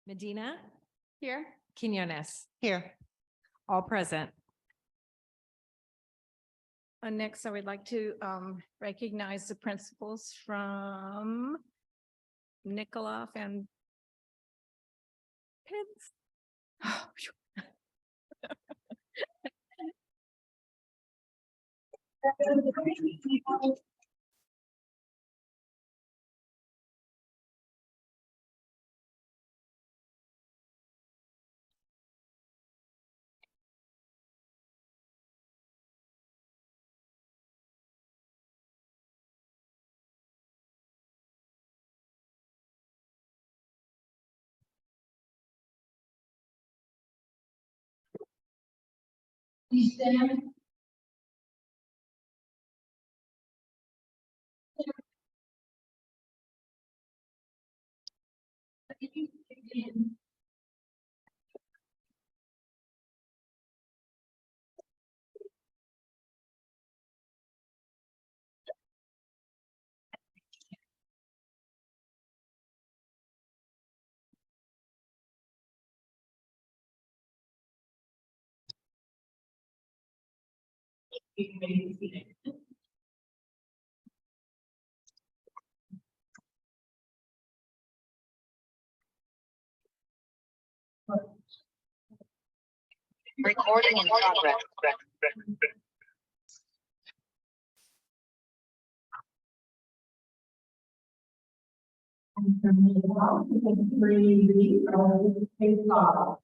Medina, Here. Quinones, Here. all present. Next, I would like to recognize the principals from Nikolov and Pitts. Oh, phew. Please stand. You may be seated. Recording in progress. And from the above, you can freely read or take follow.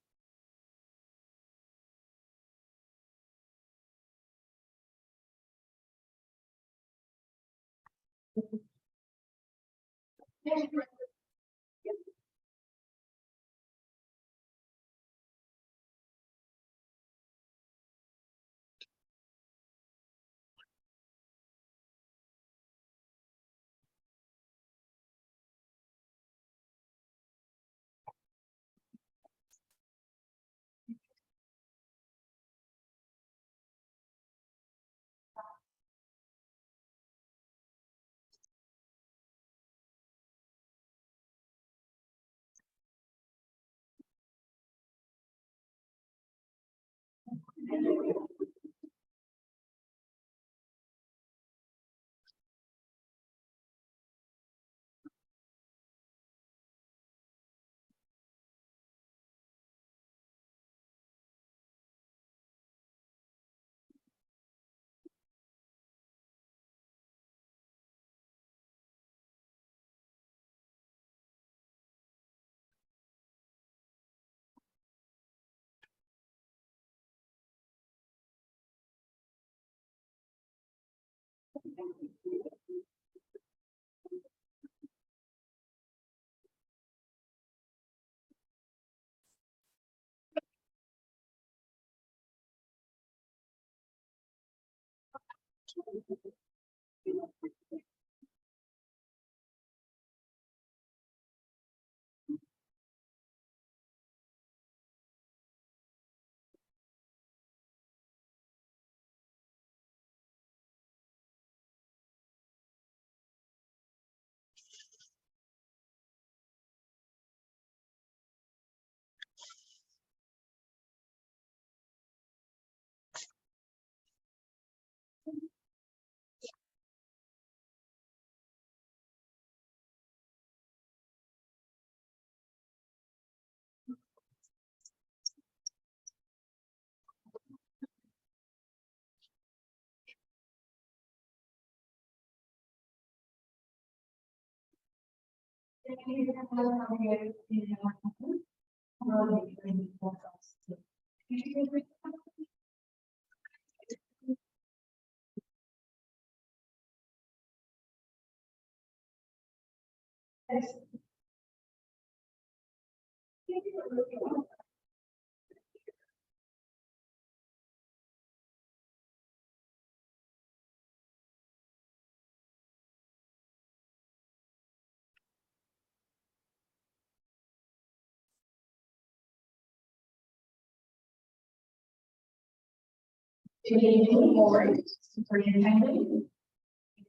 Good evening, board, superintendent,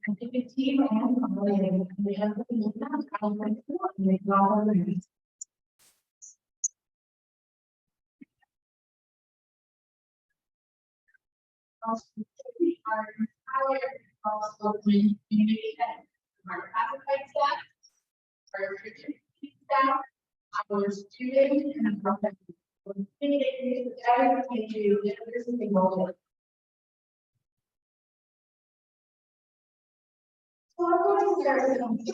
I think the team and we have to look at how we make all of it. Also, we are empowered, also community and our classified staff, our certificate staff, our students and our professors. Everything you do, this is the goal. So I'm going to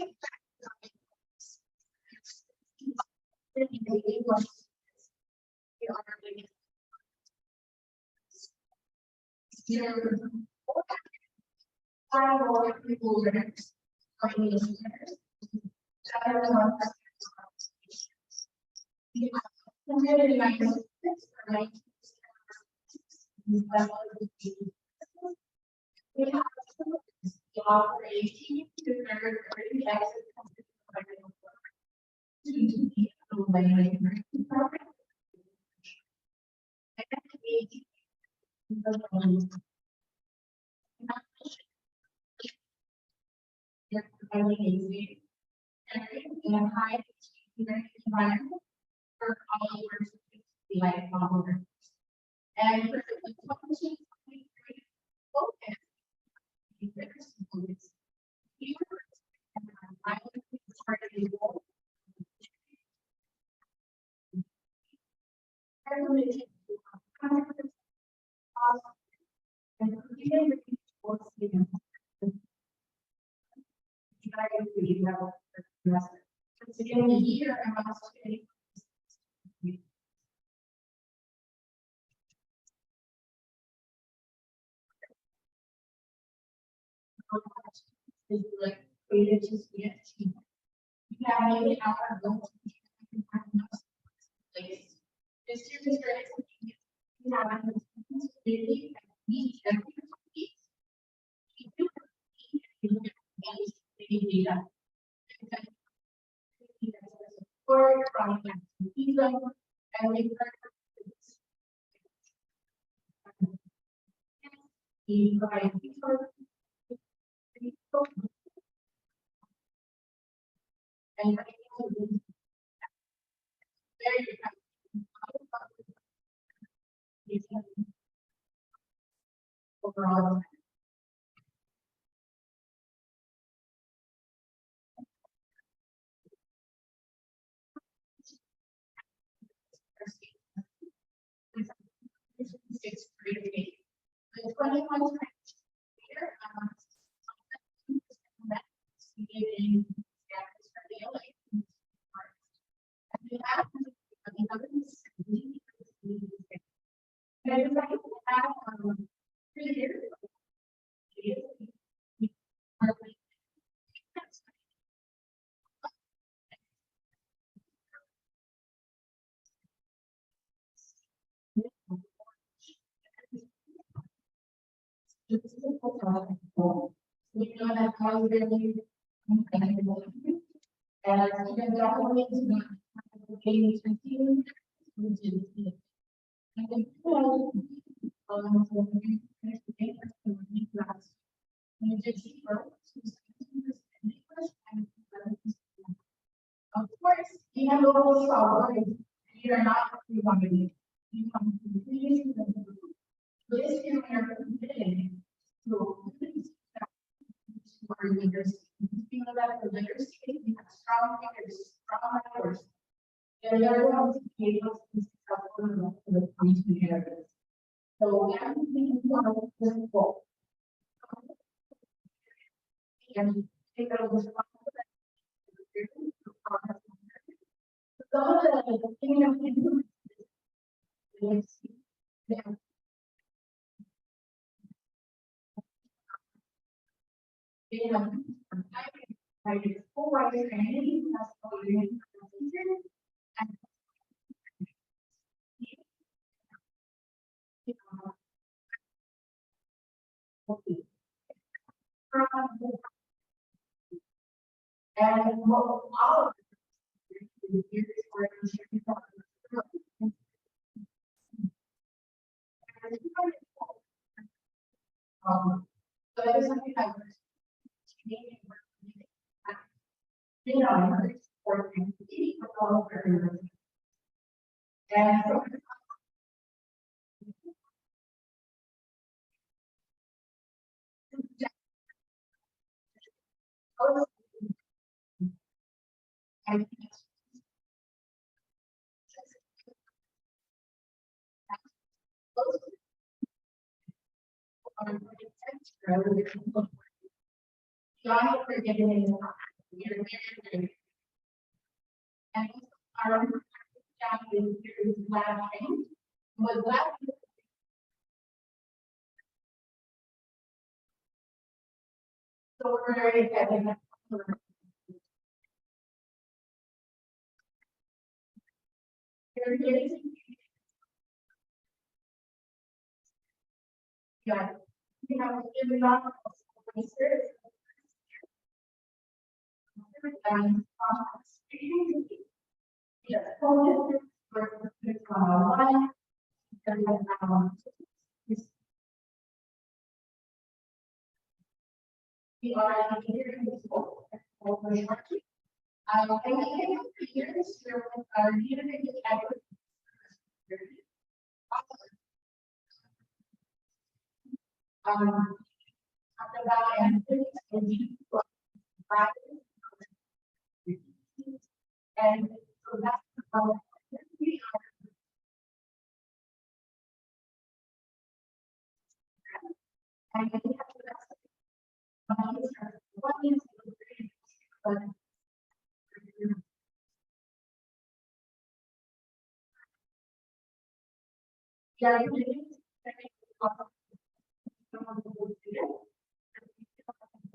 start with people learners, listeners. We have the operation to remember the exit to be high environment for all learners to be lifelong learners. And for the function focus, in the year, I'm also getting is like created to be a team. We have made it our goal to be place. This year is very exciting. We have a community that meets every week. We do data. Support from them and we provide resources and overall. Sixth grade. The 21 here, we know that how really as even government is not getting to you, which is I think we did see of course, you have those problems. You are not who you want to be. You come to this year we are committed to our leaders. You know that the leaders we have strong leaders, strong leaders. And they're going to be able to be successful in the coming together. So everything is one of this goal. And take out this some of the thing that we do is full writer training as well and all of so that is something that you know, for all for and so I think God forgiving you're very and our job is laughing was laughing. So we're very excited. You're getting yeah, you know, in the research. Yes, one. We are here in this book. I think years with our unity effort. Talk about and so that's how we are. And I think that's what is yeah,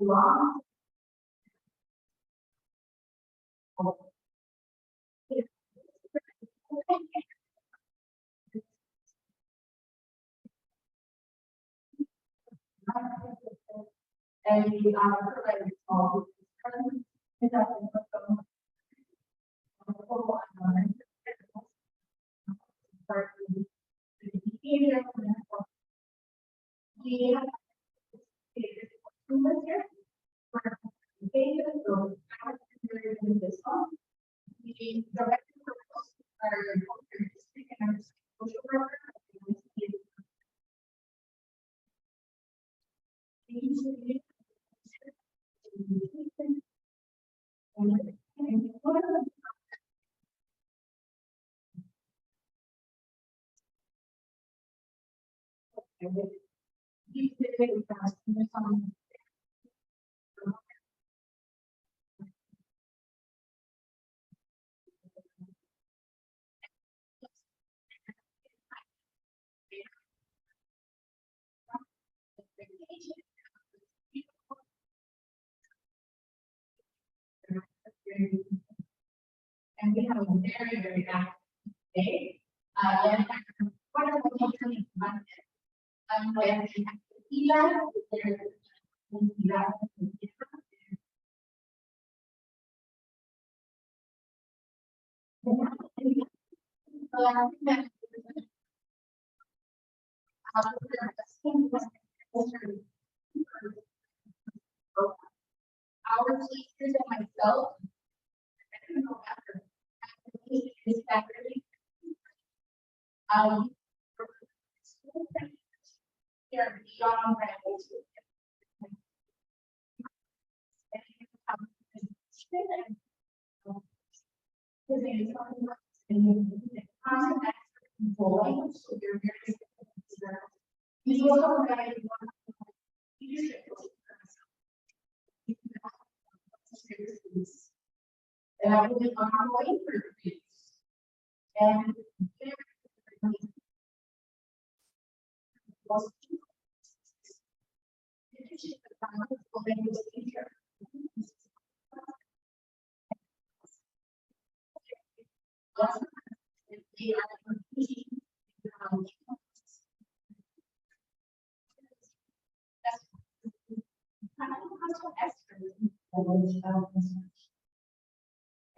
long. And we are providing all we have this one. The director are social worker. And we have a very, very active day. And wonderful teacher in London. When we have our teachers and myself. Is that really? Here beyond and I will be on our way for this. And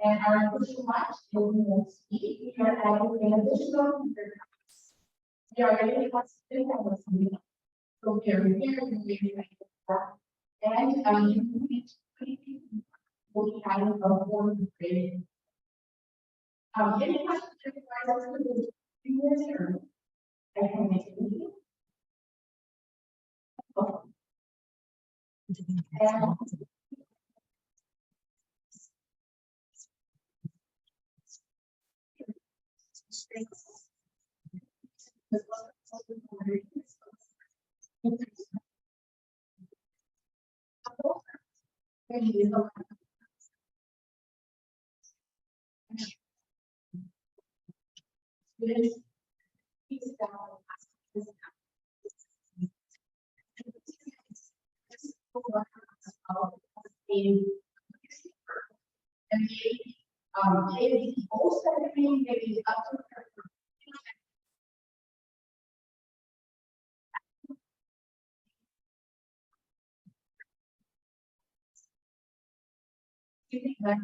and our official match will speak. We are adding an additional. We are ready to speak on this meeting. So we are here and we and will be having a board created. Any questions or advice or I can make it easy. And they also maybe up to you think that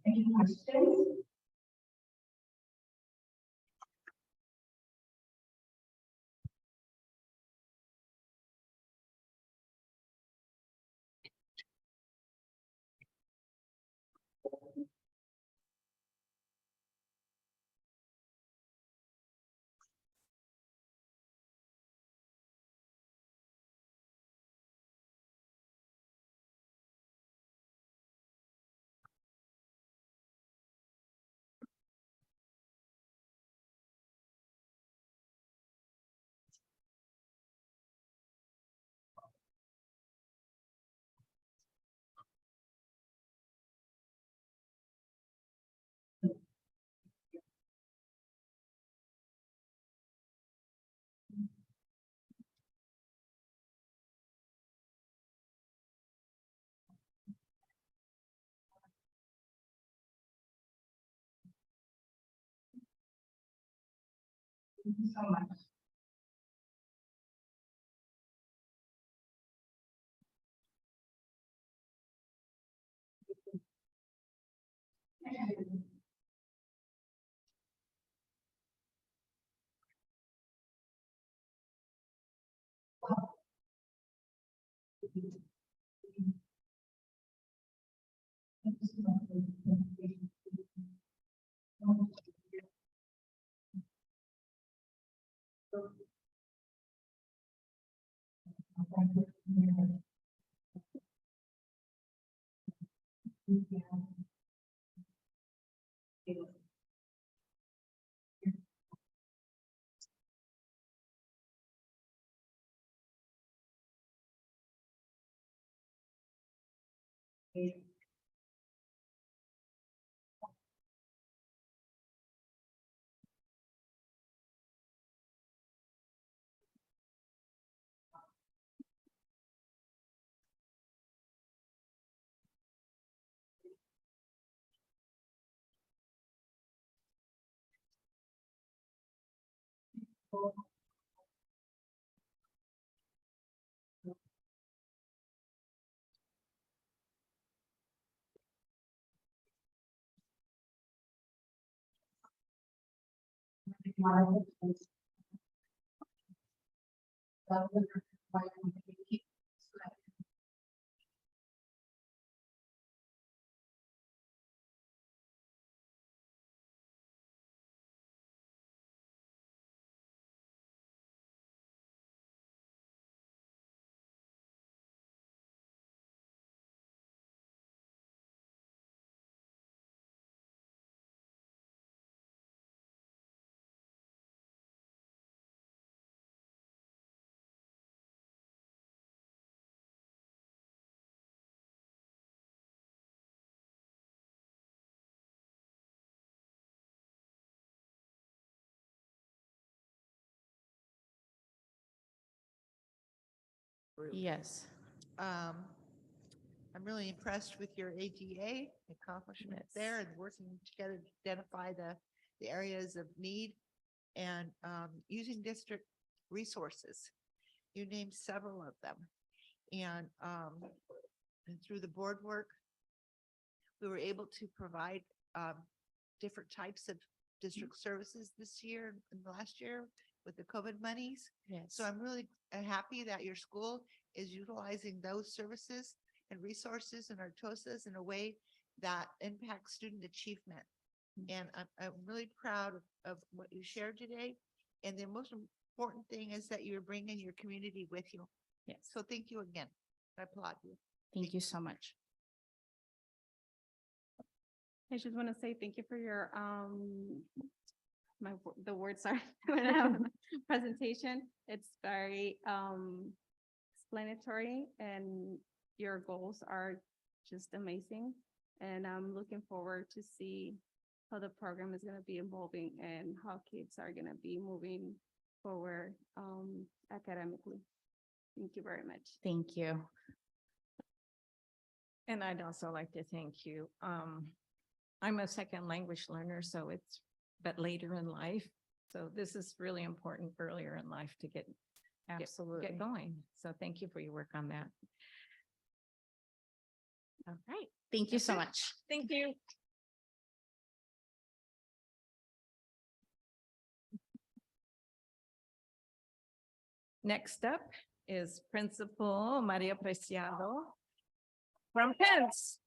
any questions? Thank you so much. Yes. Um, I'm really impressed with your AGA accomplishment there and working together to identify the areas of need and, using district resources. You named several of them. And through the board work, we were able to provide, different types of district services this year and last year with the COVID monies. Yes. So I'm really happy that your school is utilizing those services and resources and Artosas in a way that impacts student achievement. And I'm really proud of what you shared today. And the most important thing is that you're bringing your community with you. Yes. So thank you again. I applaud you. Thank you so much. I just want to say thank you for your, the words are, when I have presentation, it's very, explanatory and your goals are just amazing. And I'm looking forward to see how the program is going to be evolving and how kids are going to be moving forward, academically. Thank you very much. Thank you. And I'd also like to thank you. I'm a second language learner, so it's, but later in life. So this is really important earlier in life to get Absolutely. going. So thank you for your work on that. All right. Thank you so much. Thank you. Next up is Principal Maria Preciado from Pence.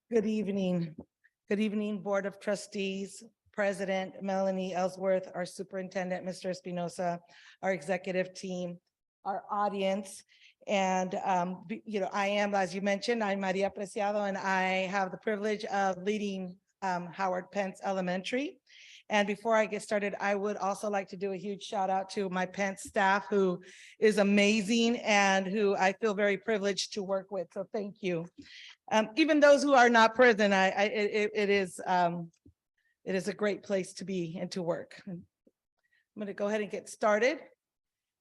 Good evening. Good evening, Board of Trustees, President Melanie Ellsworth, our Superintendent, Mr. Espinosa, our executive team, our audience. And, I am, as you mentioned, I'm Maria Preciado, and I have the privilege of leading Howard Pence Elementary. And before I get started, I would also like to do a huge shout out to my Pence staff, who is amazing and who I feel very privileged to work with. So thank you. Even those who are not present, it is a great place to be and to work. I'm going to go ahead and get started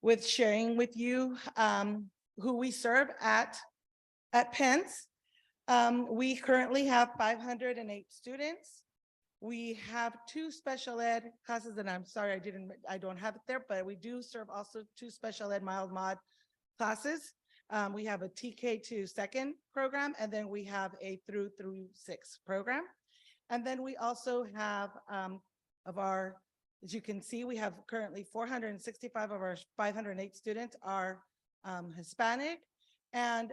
with sharing with you who we serve at Pence. We currently have 508 students. We have 2 special ed classes, and I'm sorry, I don't have it there, but we do serve also 2 special ed mild mod classes. We have a TK to second program, and then we have a through 6 program. And then we also have of our As you can see, we have currently 465 of our 508 students are Hispanic, and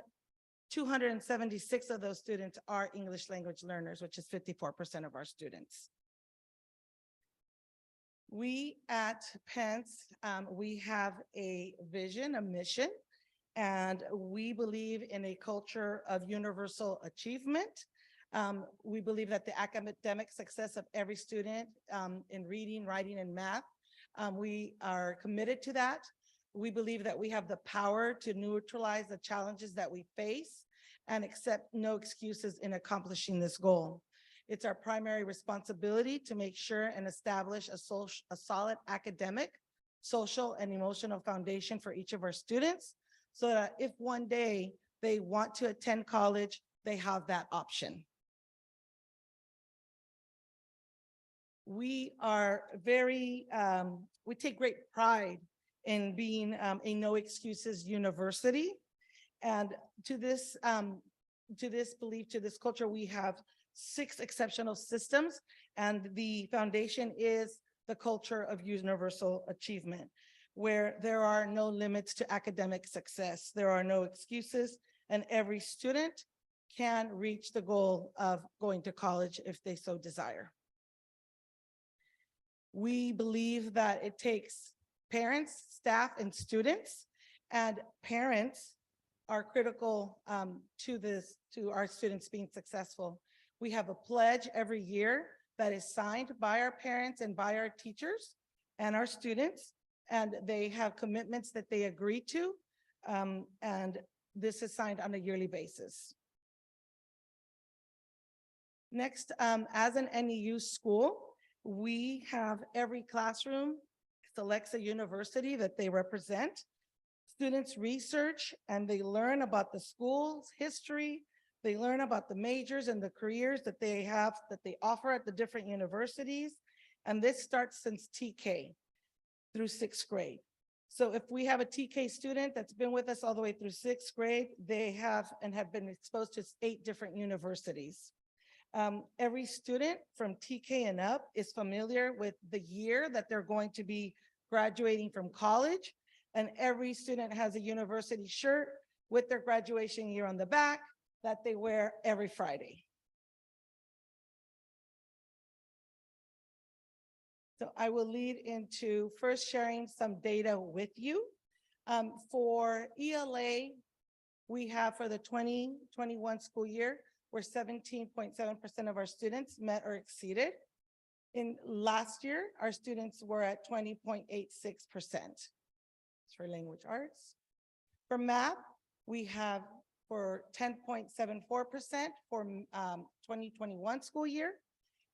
276 of those students are English language learners, which is 54% of our students. We at Pence, we have a vision, a mission, and we believe in a culture of universal achievement. We believe that the academic success of every student in reading, writing, and math, we are committed to that. We believe that we have the power to neutralize the challenges that we face and accept no excuses in accomplishing this goal. It's our primary responsibility to make sure and establish a solid academic, social, and emotional foundation for each of our students, so that if one day they want to attend college, they have that option. We are very, we take great pride in being a no excuses university. And to this belief, to this culture, we have 6 exceptional systems, and the foundation is the culture of universal achievement, where there are no limits to academic success. There are no excuses, and every student can reach the goal of going to college if they so desire. We believe that it takes parents, staff, and students, and parents are critical to our students being successful. We have a pledge every year that is signed by our parents and by our teachers and our students, and they have commitments that they agree to, and this is signed on a yearly basis. Next, as an NEU school, we have every classroom selects a university that they represent. Students research and they learn about the school's history. They learn about the majors and the careers that they have, that they offer at the different universities. And this starts since TK through 6th grade. So if we have a TK student that's been with us all the way through 6th grade, they have been exposed to 8 different universities. Every student from TK and up is familiar with the year that they're going to be graduating from college. And every student has a university shirt with their graduation year on the back that they wear every Friday. So I will lead into first sharing some data with you. For ELA, we have for the 2021 school year, where 17.7% of our students met or exceeded. In last year, our students were at 20.86%. For language arts. For math, we have for 10.74% for 2021 school year.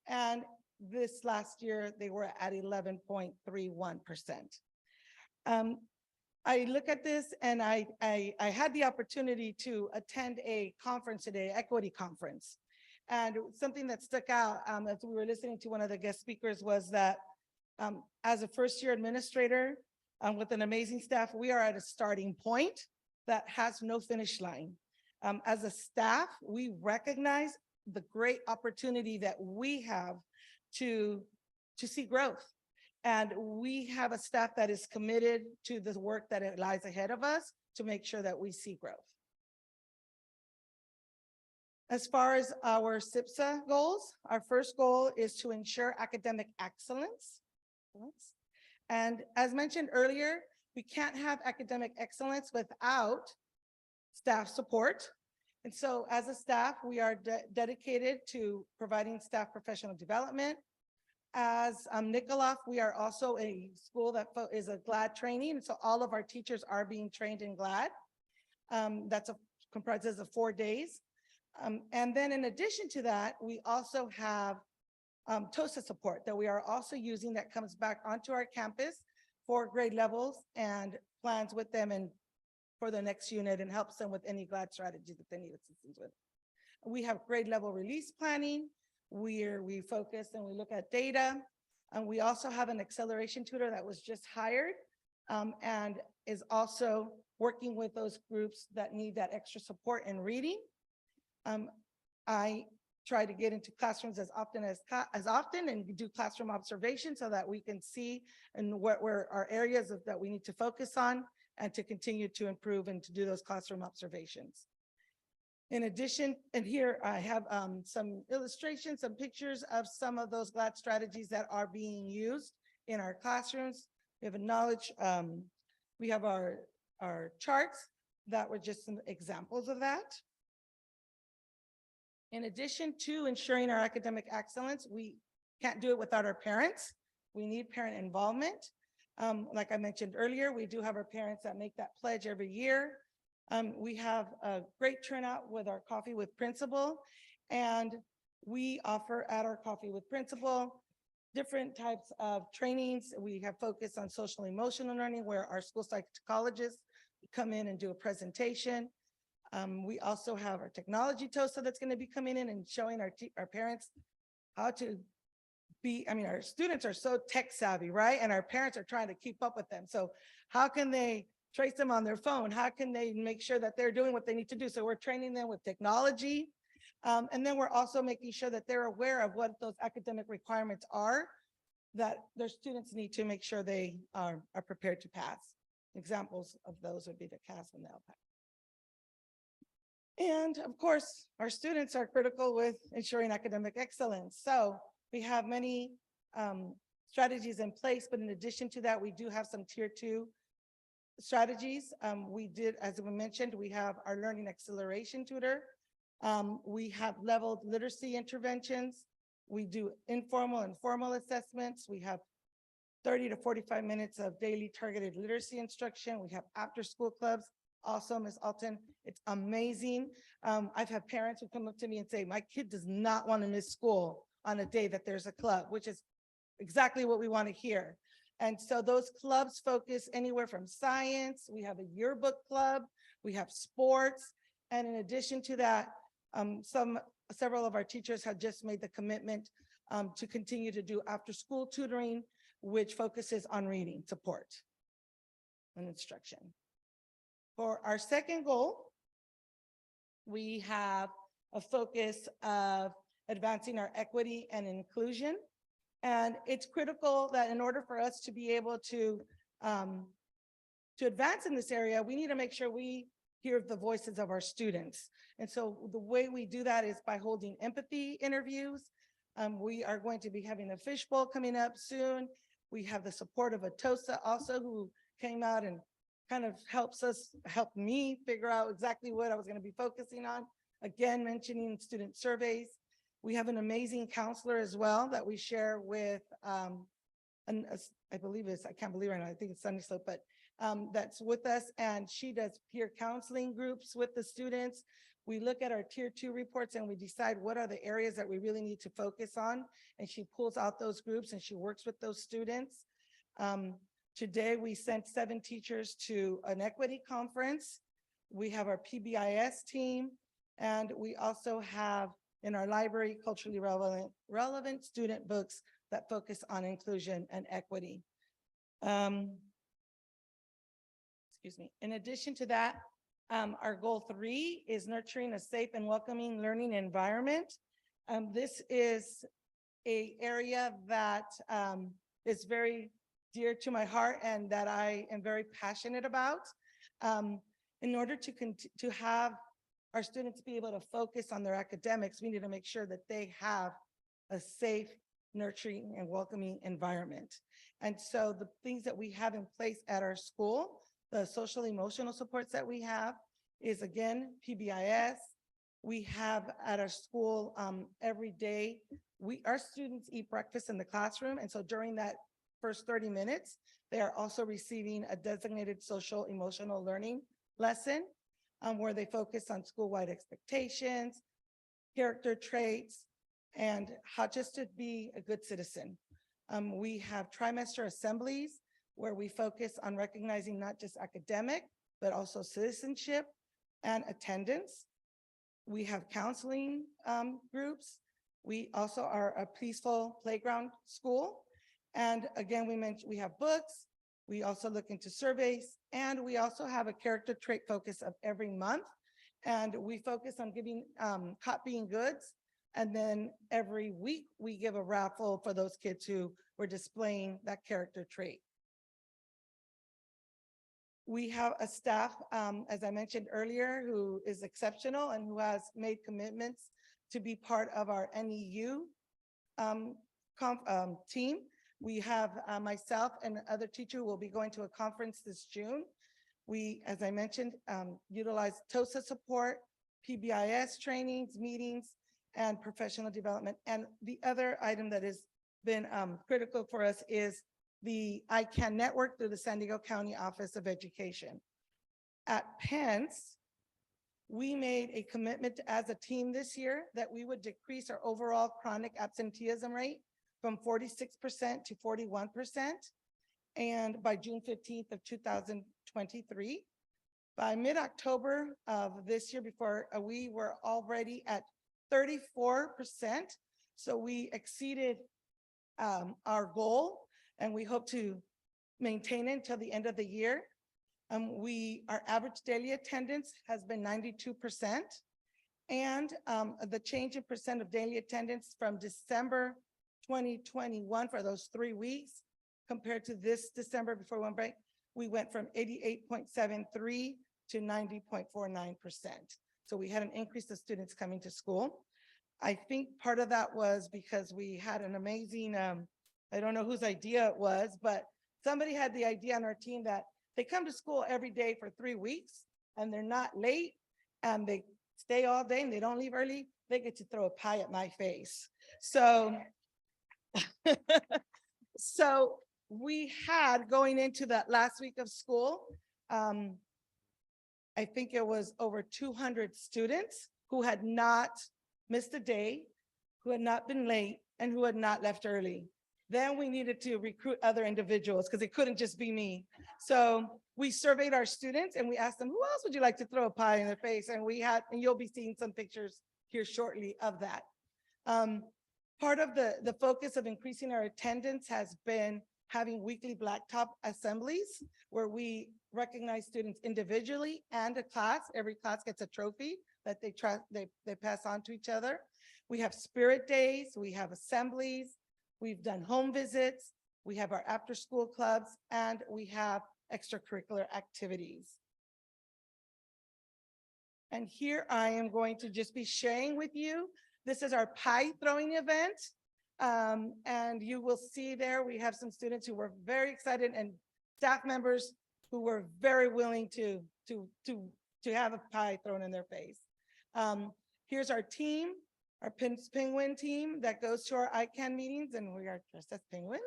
And this last year, they were at 11.31%. I look at this and I had the opportunity to attend a conference today, equity conference. And something that stuck out as we were listening to one of the guest speakers was that as a first-year administrator with an amazing staff, we are at a starting point that has no finish line. As a staff, we recognize the great opportunity that we have to see growth. And we have a staff that is committed to the work that lies ahead of us to make sure that we see growth. As far as our SIPSA goals, our first goal is to ensure academic excellence. And as mentioned earlier, we can't have academic excellence without staff support. And so as a staff, we are dedicated to providing staff professional development. As Nikolov, we are also a school that is a GLAD training. And so all of our teachers are being trained in GLAD. Comprises of 4 days. And then in addition to that, we also have TOSA support that we are also using that comes back onto our campus for grade levels and plans with them and for the next unit and helps them with any GLAD strategies that they need assistance with. We have grade level release planning, where we focus and we look at data. And we also have an acceleration tutor that was just hired and is also working with those groups that need that extra support in reading. I try to get into classrooms as often and do classroom observation so that we can see and what were our areas that we need to focus on and to continue to improve and to do those classroom observations. In addition, and here I have some illustrations, some pictures of some of those GLAD strategies that are being used in our classrooms. We have a knowledge, we have our charts that were just some examples of that. In addition to ensuring our academic excellence, we can't do it without our parents. We need parent involvement. Like I mentioned earlier, we do have our parents that make that pledge every year. We have a great turnout with our Coffee with Principal, and we offer at our Coffee with Principal different types of trainings. We have focused on social emotional learning where our school psychologists come in and do a presentation. We also have our technology TOSA that's going to be coming in and showing our parents how to be, our students are so tech savvy, right? And our parents are trying to keep up with them. So how can they trace them on their phone? How can they make sure that they're doing what they need to do? So we're training them with technology. And then we're also making sure that they're aware of what those academic requirements are that their students need to make sure they are prepared to pass. Examples of those would be the CAS and the LPAC. And of course, our students are critical with ensuring academic excellence. So we have many strategies in place, but in addition to that, we do have some tier 2 strategies. We did, as we mentioned, we have our learning acceleration tutor. We have leveled literacy interventions. We do informal and formal assessments. We have 30 to 45 minutes of daily targeted literacy instruction. We have after school clubs. Also, Ms. Alton, it's amazing. I've had parents who come up to me and say, my kid does not want to miss school on a day that there's a club, which is exactly what we want to hear. And so those clubs focus anywhere from science. We have a yearbook club. We have sports. And in addition to that, several of our teachers have just made the commitment to continue to do after school tutoring, which focuses on reading support and instruction. For our second goal, we have a focus of advancing our equity and inclusion. And it's critical that in order for us to be able to advance in this area, we need to make sure we hear the voices of our students. And so the way we do that is by holding empathy interviews. We are going to be having a fishbowl coming up soon. We have the support of Atosa also, who came out and kind of helped me figure out exactly what I was going to be focusing on. Again, mentioning student surveys. We have an amazing counselor as well that we share with, I can't believe right now, I think it's Sunny Slope, but that's with us, and she does peer counseling groups with the students. We look at our tier 2 reports and we decide what are the areas that we really need to focus on. And she pulls out those groups and she works with those students. Today, we sent 7 teachers to an equity conference. We have our PBIS team, and we also have in our library culturally relevant student books that focus on inclusion and equity. Excuse me. In addition to that, our goal 3 is nurturing a safe and welcoming learning environment. This is an area that is very dear to my heart and that I am very passionate about. In order to have our students be able to focus on their academics, we need to make sure that they have a safe, nurturing, and welcoming environment. And so the things that we have in place at our school, the social emotional supports that we have is, again, PBIS. We have at our school every day, our students eat breakfast in the classroom. And so during that first 30 minutes, they are also receiving a designated social emotional learning lesson where they focus on school-wide expectations, character traits, and how just to be a good citizen. We have trimester assemblies where we focus on recognizing not just academic, but also citizenship and attendance. We have counseling groups. We also are a peaceful playground school. And again, we have books. We also look into surveys, and we also have a character trait focus of every month. And we focus on giving copying goods And then every week, we give a raffle for those kids who were displaying that character trait. We have a staff, as I mentioned earlier, who is exceptional and who has made commitments to be part of our NEU team. We have myself and other teacher who will be going to a conference this June. We, as I mentioned, utilize TOSA support, PBIS trainings, meetings, and professional development. And the other item that has been critical for us is the ICANN network through the San Diego County Office of Education. At Pence, we made a commitment as a team this year that we would decrease our overall chronic absenteeism rate from 46% to 41%. And by June 15th of 2023, by mid-October of this year, before we were already at 34%. So we exceeded our goal, and we hope to maintain it until the end of the year. Our average daily attendance has been 92%. And the change in percent of daily attendance from December 2021 for those 3 weeks compared to this December before one break, we went from 88.73 to 90.49%. So we had an increase of students coming to school. I think part of that was because we had an amazing, I don't know whose idea it was, but somebody had the idea on our team that they come to school every day for 3 weeks and they're not late and they stay all day and they don't leave early. They get to throw a pie at my face. So, so we had going into that last week of school, I think it was over 200 students who had not missed a day, who had not been late, and who had not left early. Then we needed to recruit other individuals because it couldn't just be me. So we surveyed our students and we asked them, who else would you like to throw a pie in their face? And we had, and you'll be seeing some pictures here shortly of that. Part of the focus of increasing our attendance has been having weekly blacktop assemblies where we recognize students individually and a class. Every class gets a trophy that they pass on to each other. We have spirit days, we have assemblies, we've done home visits, we have our after-school clubs, and we have extracurricular activities. And here I am going to just be sharing with you. This is our pie throwing event. And you will see there, we have some students who were very excited and staff members who were very willing to have a pie thrown in their face. Here's our team, our penguin team that goes to our ICANN meetings, and we are dressed as penguins.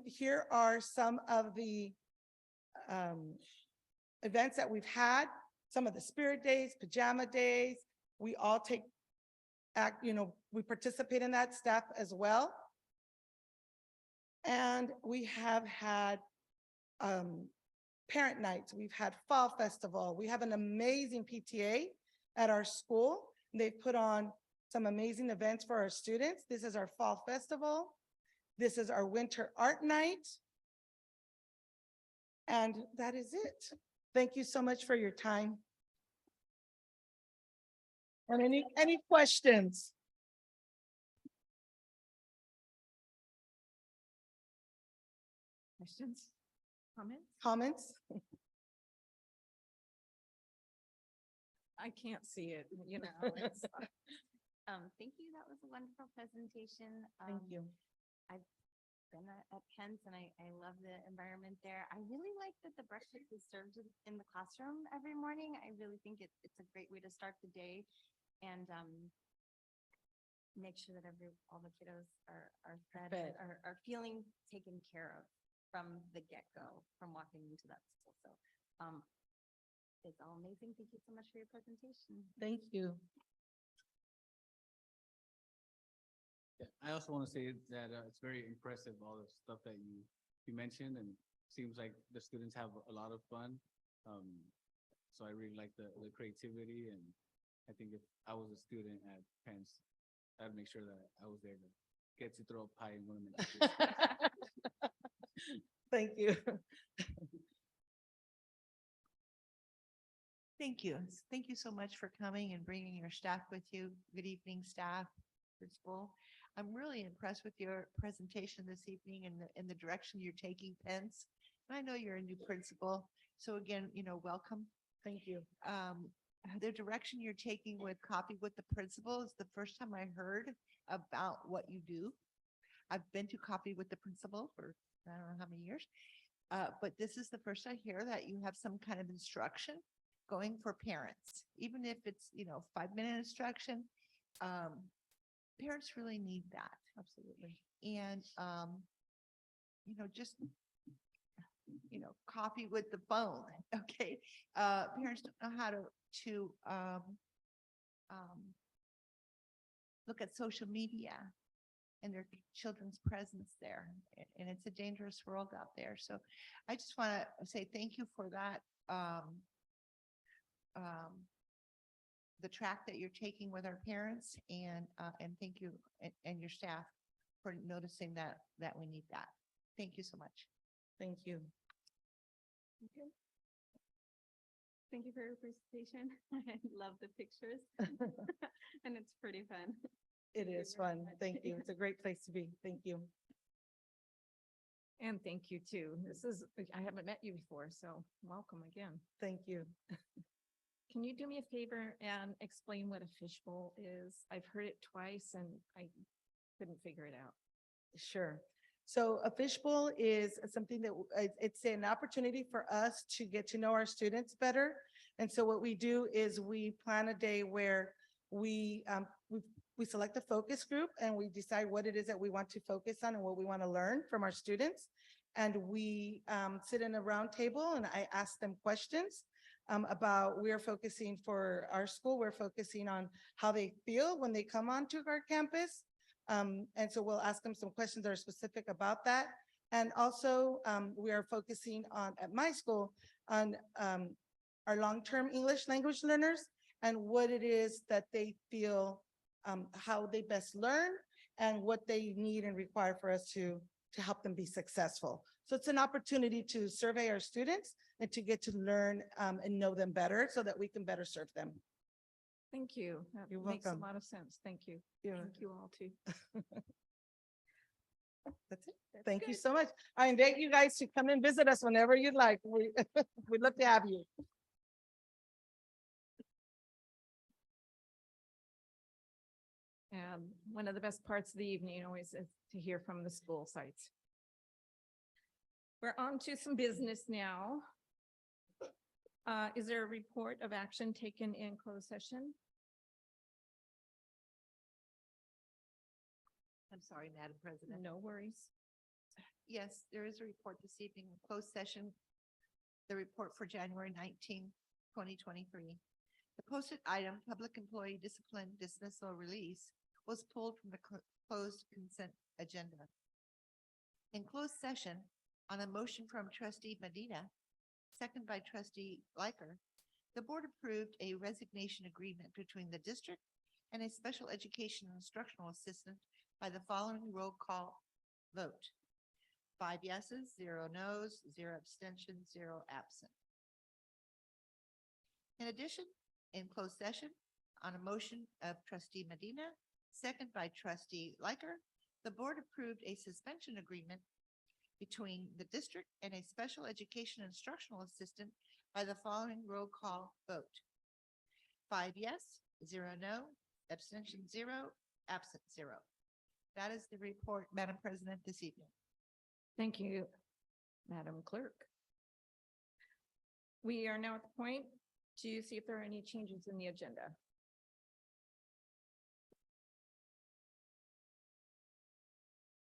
Here are some of the events that we've had, some of the spirit days, pajama days. We all we participate in that staff as well. And we have had parent nights. We've had fall festival. We have an amazing PTA at our school. They've put on some amazing events for our students. This is our fall festival. This is our winter art night. And that is it. Thank you so much for your time. And any questions? Questions? Comments? Comments? I can't see it, you know. it's- Thank you. That was a wonderful presentation. Thank you. Been at Pence and I love the environment there. I really like that the breakfast is served in the classroom every morning. I really think it's a great way to start the day and make sure that all the kiddos are fed, Fed. are feeling taken care of from the get-go, from walking into that school. So it's all amazing. Thank you so much for your presentation. Thank you. Yeah, I also want to say that it's very impressive, all the stuff that you mentioned, and seems like the students have a lot of fun. So I really like the creativity, and I think if I was a student at Pence, I'd make sure that I was there to get to throw a pie in one of my teachers. Thank you. Thank you. Thank you so much for coming and bringing your staff with you. Good evening, staff, principal. I'm really impressed with your presentation this evening and the direction you're taking, Pence. And I know you're a new principal, so again, welcome. Thank you. The direction you're taking with Coffee with the Principal is the first time I heard about what you do. I've been to Coffee with the Principal for I don't know how many years. But this is the first I hear that you have some kind of instruction going for parents, even if it's, 5-minute instruction. Parents really need that. Absolutely. And, just, coffee with the phone. Okay. Parents don't know how to look at social media and their children's presence there. And it's a dangerous world out there. So I just want to say thank you for that. The track that you're taking with our parents and thank you and your staff for noticing that we need that. Thank you so much. Thank you. Okay. Thank you for your presentation. I love the pictures. And it's pretty fun. It Thank you is very fun. much. Thank you. It's a great place to be. Thank you. And thank you too. I haven't met you before, so welcome again. Thank you. Can you do me a favor and explain what a fishbowl is? I've heard it twice and I couldn't figure it out. Sure. So a fishbowl is something that it's an opportunity for us to get to know our students better. And so what we do is we plan a day where we select a focus group and we decide what it is that we want to focus on and what we want to learn from our students. And we sit in a round table and I ask them questions about we're focusing for our school. We're focusing on how they feel when they come onto our campus. And so we'll ask them some questions that are specific about that. And also we are focusing on, at my school, on our long-term English language learners and what it is that they feel, how they best learn and what they need and require for us to help them be successful. So it's an opportunity to survey our students and to get to learn and know them better so that we can better serve them. Thank you. That You're makes a welcome. lot of sense. Thank you. Yeah. Thank you all too. That's it. That's Thank you good. so much. I invite you guys to come and visit us whenever you'd like. We'd love to have you. And one of the best parts of the evening always is to hear from the school sites. We're on to some business now. Is there a report of action taken in closed session? I'm sorry, Madam President. No worries. Yes, there is a report this evening, closed session. The report for January 19, 2023. The posted item, public employee discipline dismissal release, was pulled from the closed consent agenda. In closed session, on a motion from trustee Medina, second by trustee Liker, the board approved a resignation agreement between the district and a special education instructional assistant by the following roll call vote. 5 yeses, 0 nos, 0 abstentions, 0 absent. In addition, in closed session, on a motion of trustee Medina, second by trustee Liker, the board approved a suspension agreement between the district and a special education instructional assistant by the following roll call vote. 5 yes, 0 no, abstention 0, absent 0. That is the report, Madam President, this evening. Thank you, Madam Clerk. We are now at the point to see if there are any changes in the agenda.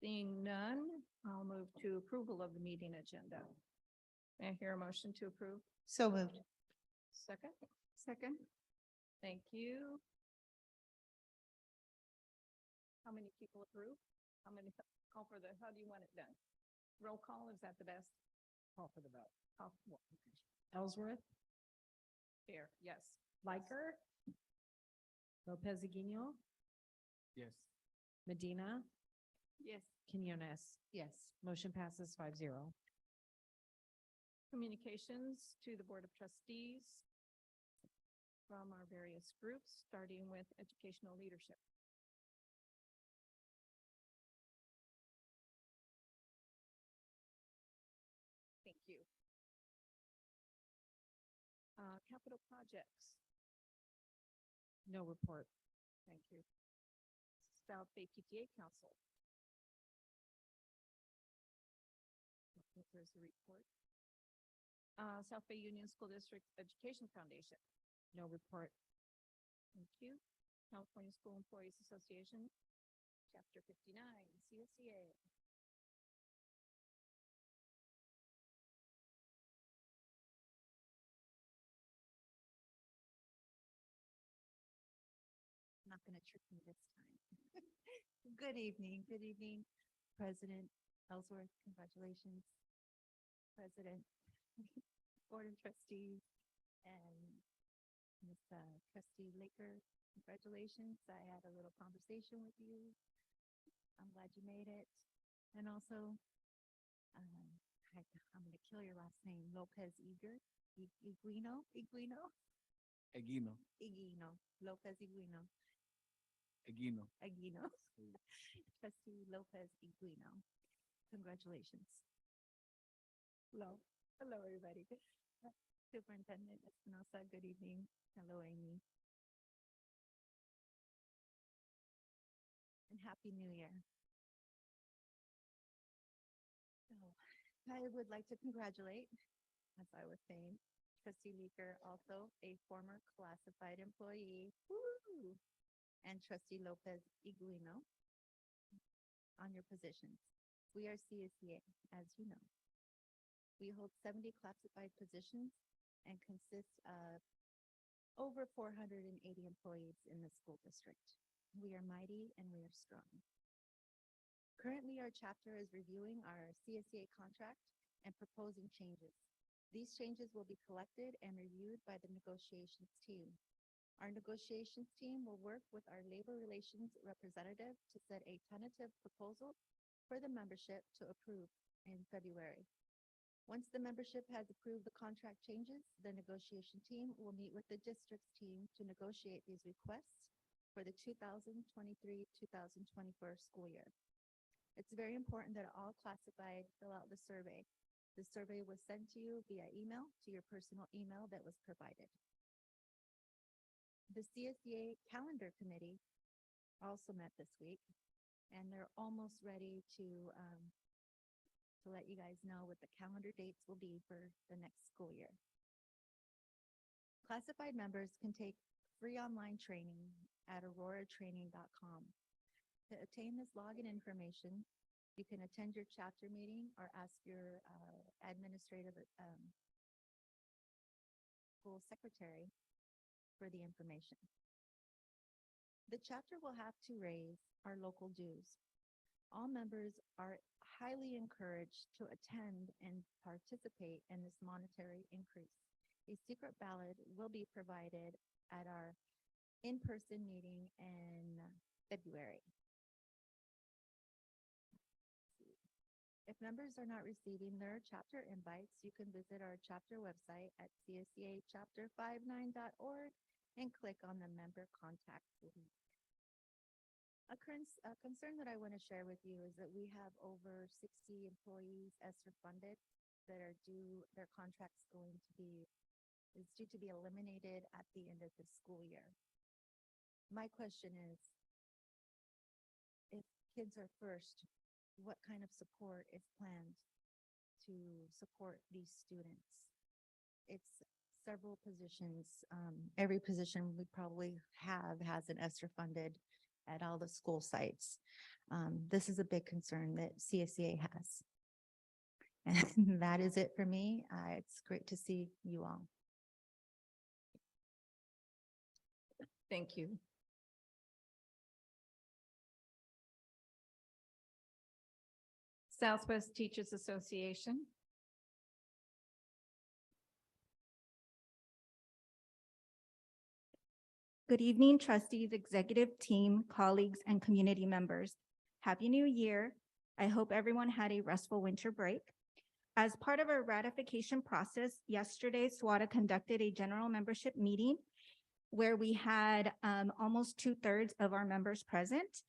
Seeing none, I'll move to approval of the meeting agenda. May I hear a motion to approve? So moved. Second? Second. Thank you. How many people approve? How many, call for the, how do you want it done? Roll call, is that the best? Call for the vote. Ellsworth, Here, yes. Liker, Lopez Aguino, Yes. Medina, Yes. Quinones. Yes. Motion passes 5-0. Communications to the Board of Trustees. from our various groups, starting with educational leadership. Thank you. Capital projects. No report. Thank you. South Bay PTA Council. I think there's a report. South Bay Union School District Education Foundation. No report. Thank you. California School Employees Association, Chapter 59, CSEA. Not going to trick me this time. Good evening, President Ellsworth, congratulations. President, Board of Trustees, and Ms. Trustee Laker, congratulations. I had a little conversation with you. I'm glad you made it. And also, I'm going to kill your last name, Lopez Iguino, Lopez Iguino. Aguino. Trustee Lopez Iguino. Congratulations. Hello, everybody. Superintendent Espinosa, good evening. Hello, Amy. And Happy New Year. So, I would like to congratulate, as I was saying, Trustee Leaker, also a former classified employee. Woo! And Trustee Lopez Iguino on your positions. We are CSEA, as you know. We hold 70 classified positions and consist of over 480 employees in the school district. We are mighty and we are strong. Currently, our chapter is reviewing our CSEA contract and proposing changes. These changes will be collected and reviewed by the negotiations team. Our negotiations team will work with our labor relations representative to set a tentative proposal for the membership to approve in February. Once the membership has approved the contract changes, the negotiation team will meet with the district's team to negotiate these requests for the 2023-2024 school year. It's very important that all classified fill out the survey. The survey was sent to you via email to your personal email that was provided. The CSEA Calendar Committee also met this week, and they're almost ready to let you guys know what the calendar dates will be for the next school year. Classified members can take free online training at auroratraining.com. To obtain this login information, you can attend your chapter meeting or ask your administrative school secretary for the information. The chapter will have to raise our local dues. All members are highly encouraged to attend and participate in this monetary increase. A secret ballot will be provided at our in-person meeting in February. If members are not receiving their chapter invites, you can visit our chapter website at csehchapter59.org and click on the member contact link. A concern that I want to share with you is that we have over 60 employees ESSER funded that are due, their contracts is due to be eliminated at the end of the school year. My question is, if kids are first, what kind of support is planned to support these students? It's several positions. Every position we probably has an ESSER funded at all the school sites. This is a big concern that CSEA has. And that is it for me. It's great to see you all. Thank you. Southwest Teachers Association. Good evening, trustees, executive team, colleagues, and community members. Happy New Year. I hope everyone had a restful winter break. As part of our ratification process, yesterday, SWATA conducted a general membership meeting where we had almost 2/3 of our members present.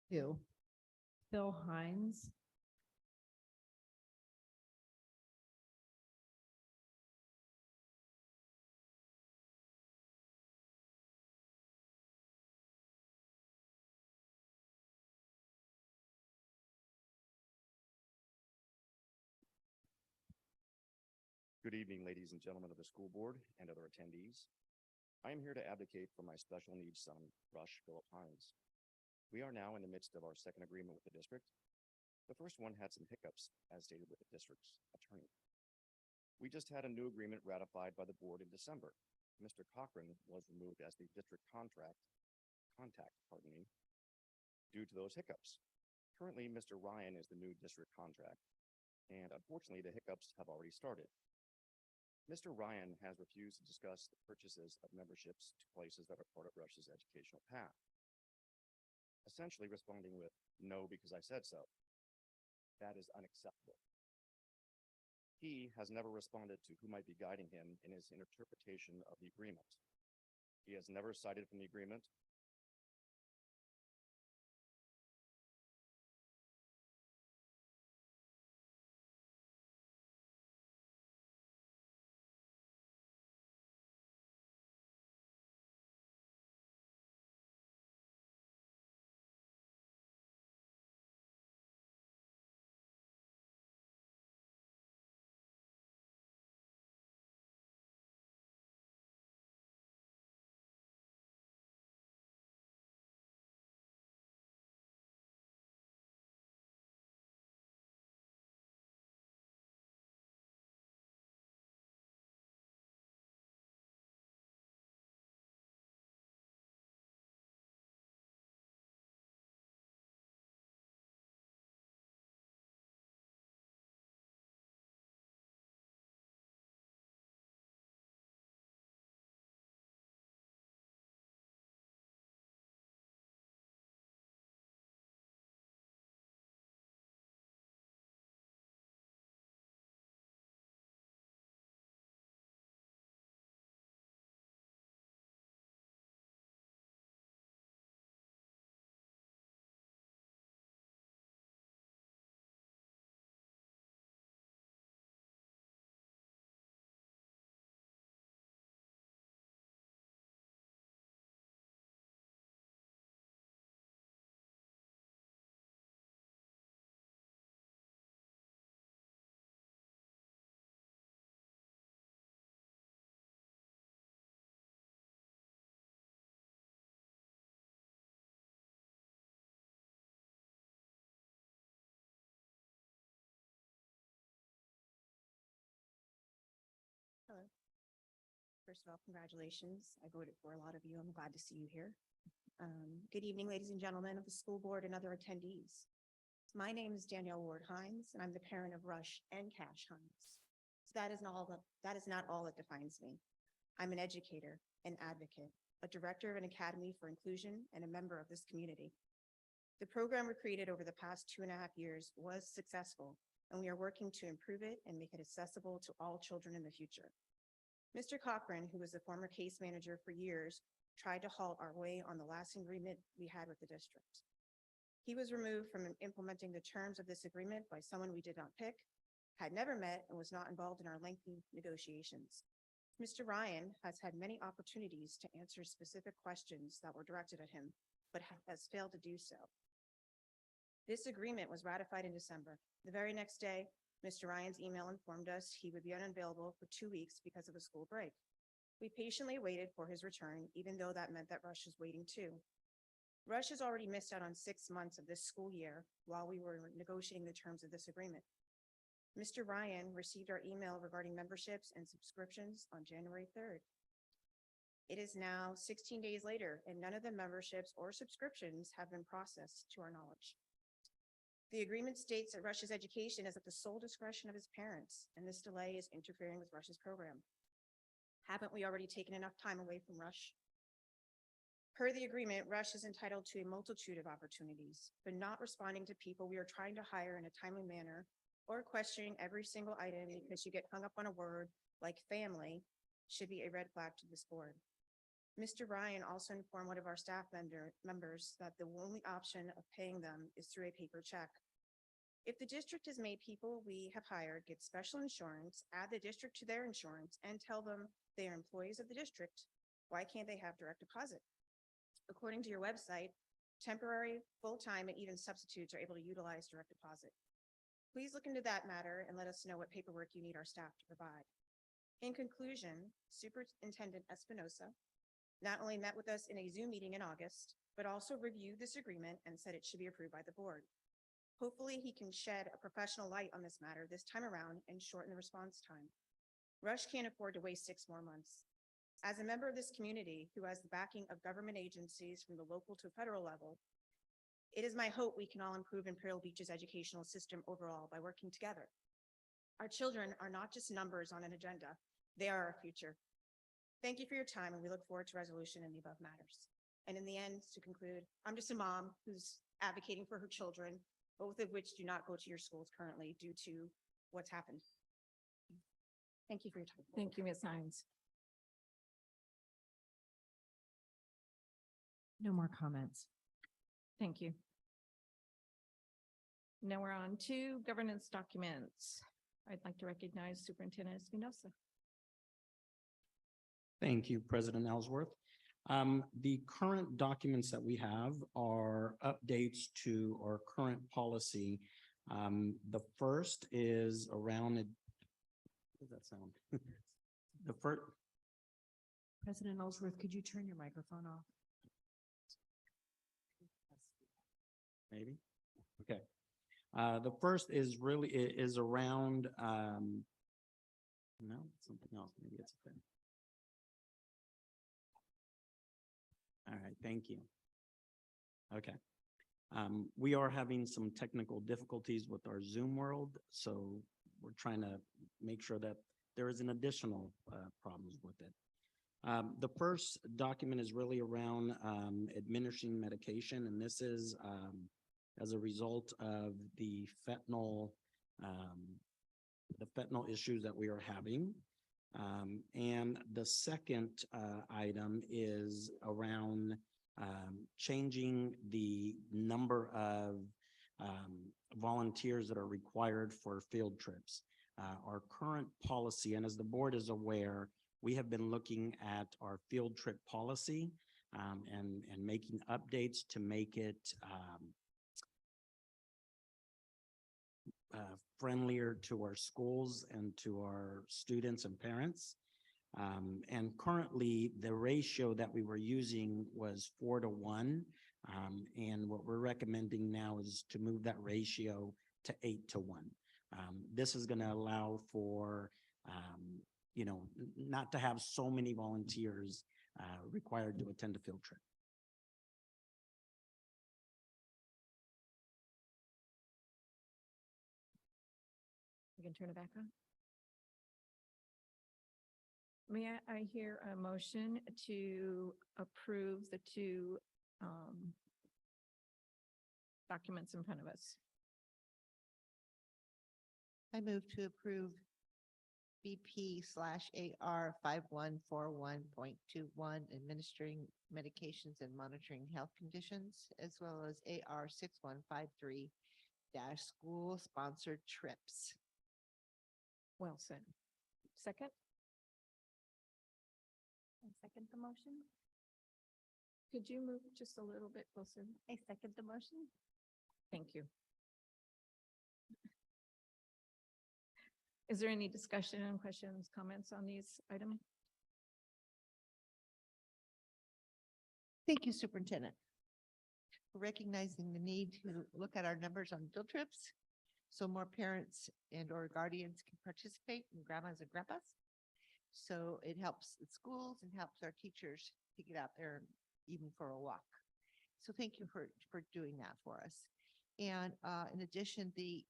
Two. Phil Hines. Good evening, ladies and gentlemen of the school board and other attendees. I am here to advocate for my special needs son, Rush Philip Hines. We are now in the midst of our second agreement with the district. The first one had some hiccups, as stated with the district's attorney. We just had a new agreement ratified by the board in December. Mr. Cochran was removed as the district contact, due to those hiccups. Currently, Mr. Ryan is the new district contract, and unfortunately, the hiccups have already started. Mr. Ryan has refused to discuss the purchases of memberships to places that are part of Rush's educational path, essentially responding with, "No, because I said so." That is unacceptable. He has never responded to who might be guiding him in his interpretation of the agreement. He has never cited from the agreement Hello. First of all, congratulations. I voted for a lot of you. I'm glad to see you here. Good evening, ladies and gentlemen of the school board and other attendees. My name is Danielle Ward Hines, and I'm the parent of Rush and Cash Hines. That is not all that defines me. I'm an educator, an advocate, a director of an academy for inclusion, and a member of this community. The program we created over the past 2.5 years was successful, and we are working to improve it and make it accessible to all children in the future. Mr. Cochran, who was the former case manager for years, tried to halt our way on the last agreement we had with the district. He was removed from implementing the terms of this agreement by someone we did not pick, had never met, and was not involved in our lengthy negotiations. Mr. Ryan has had many opportunities to answer specific questions that were directed at him, but has failed to do so. This agreement was ratified in December. The very next day, Mr. Ryan's email informed us he would be unavailable for 2 weeks because of a school break. We patiently waited for his return, even though that meant that Rush was waiting too. Rush has already missed out on 6 months of this school year while we were negotiating the terms of this agreement. Mr. Ryan received our email regarding memberships and subscriptions on January 3rd. It is now 16 days later, and none of the memberships or subscriptions have been processed to our knowledge. The agreement states that Rush's education is at the sole discretion of his parents, and this delay is interfering with Rush's program. Haven't we already taken enough time away from Rush? Per the agreement, Rush is entitled to a multitude of opportunities, but not responding to people we are trying to hire in a timely manner or questioning every single item because you get hung up on a word like family should be a red flag to this board. Mr. Ryan also informed one of our staff members that the only option of paying them is through a paper check. If the district has made people we have hired get special insurance, add the district to their insurance, and tell them they are employees of the district, why can't they have direct deposit? According to your website, temporary, full-time, and even substitutes are able to utilize direct deposit. Please look into that matter and let us know what paperwork you need our staff to provide. In conclusion, Superintendent Espinosa not only met with us in a Zoom meeting in August, but also reviewed this agreement and said it should be approved by the board. Hopefully, he can shed a professional light on this matter this time around and shorten the response time. Rush can't afford to waste 6 more months. As a member of this community who has the backing of government agencies from the local to federal level, it is my hope we can all improve Imperial Beach's educational system overall by working together. Our children are not just numbers on an agenda, they are our future. Thank you for your time, and we look forward to resolution in the above matters. And in the end, to conclude, I'm just a mom who's advocating for her children, both of which do not go to your schools currently due to what's happened. Thank you for your time. Thank you, Ms. Hines. No more comments. Thank you. Now we're on to governance documents. I'd like to recognize Superintendent Espinosa. Thank you, President Ellsworth. The current documents that we have are updates to our current policy. The first is around, what does that sound? The first. President Ellsworth, could you turn your microphone off? Maybe, okay. The first is really, is around, no, something else, maybe it's a thing. All right, thank you. Okay. We are having some technical difficulties with our Zoom world, so we're trying to make sure that there isn't additional problems with it. The first document is really around administering medication, and this is as a result of the fentanyl issues that we are having. And the second item is around changing the number of volunteers that are required for field trips. Our current policy, and as the board is aware, we have been looking at our field trip policy and making updates to make it friendlier to our schools and to our students and parents. And currently, the ratio that we were using was 4-to-1. And what we're recommending now is to move that ratio to 8-to-1. This is going to allow for, not to have so many volunteers required to attend a field trip. We can turn it back on. May I hear a motion to approve the two documents in front of us? I move to approve BP/AR 5141.21, administering medications and monitoring health conditions, as well as AR 6153 school sponsored trips. Well said. Second, I second the motion. could you move just a little bit closer? I second the motion. Thank you. Is there any discussion and questions, comments on these items? Thank you, Superintendent, for recognizing the need to look at our numbers on field trips so more parents and or guardians can participate in grandmas and grandpas. So it helps the schools and helps our teachers to get out there even for a walk. So thank you for doing that for us. And in addition, the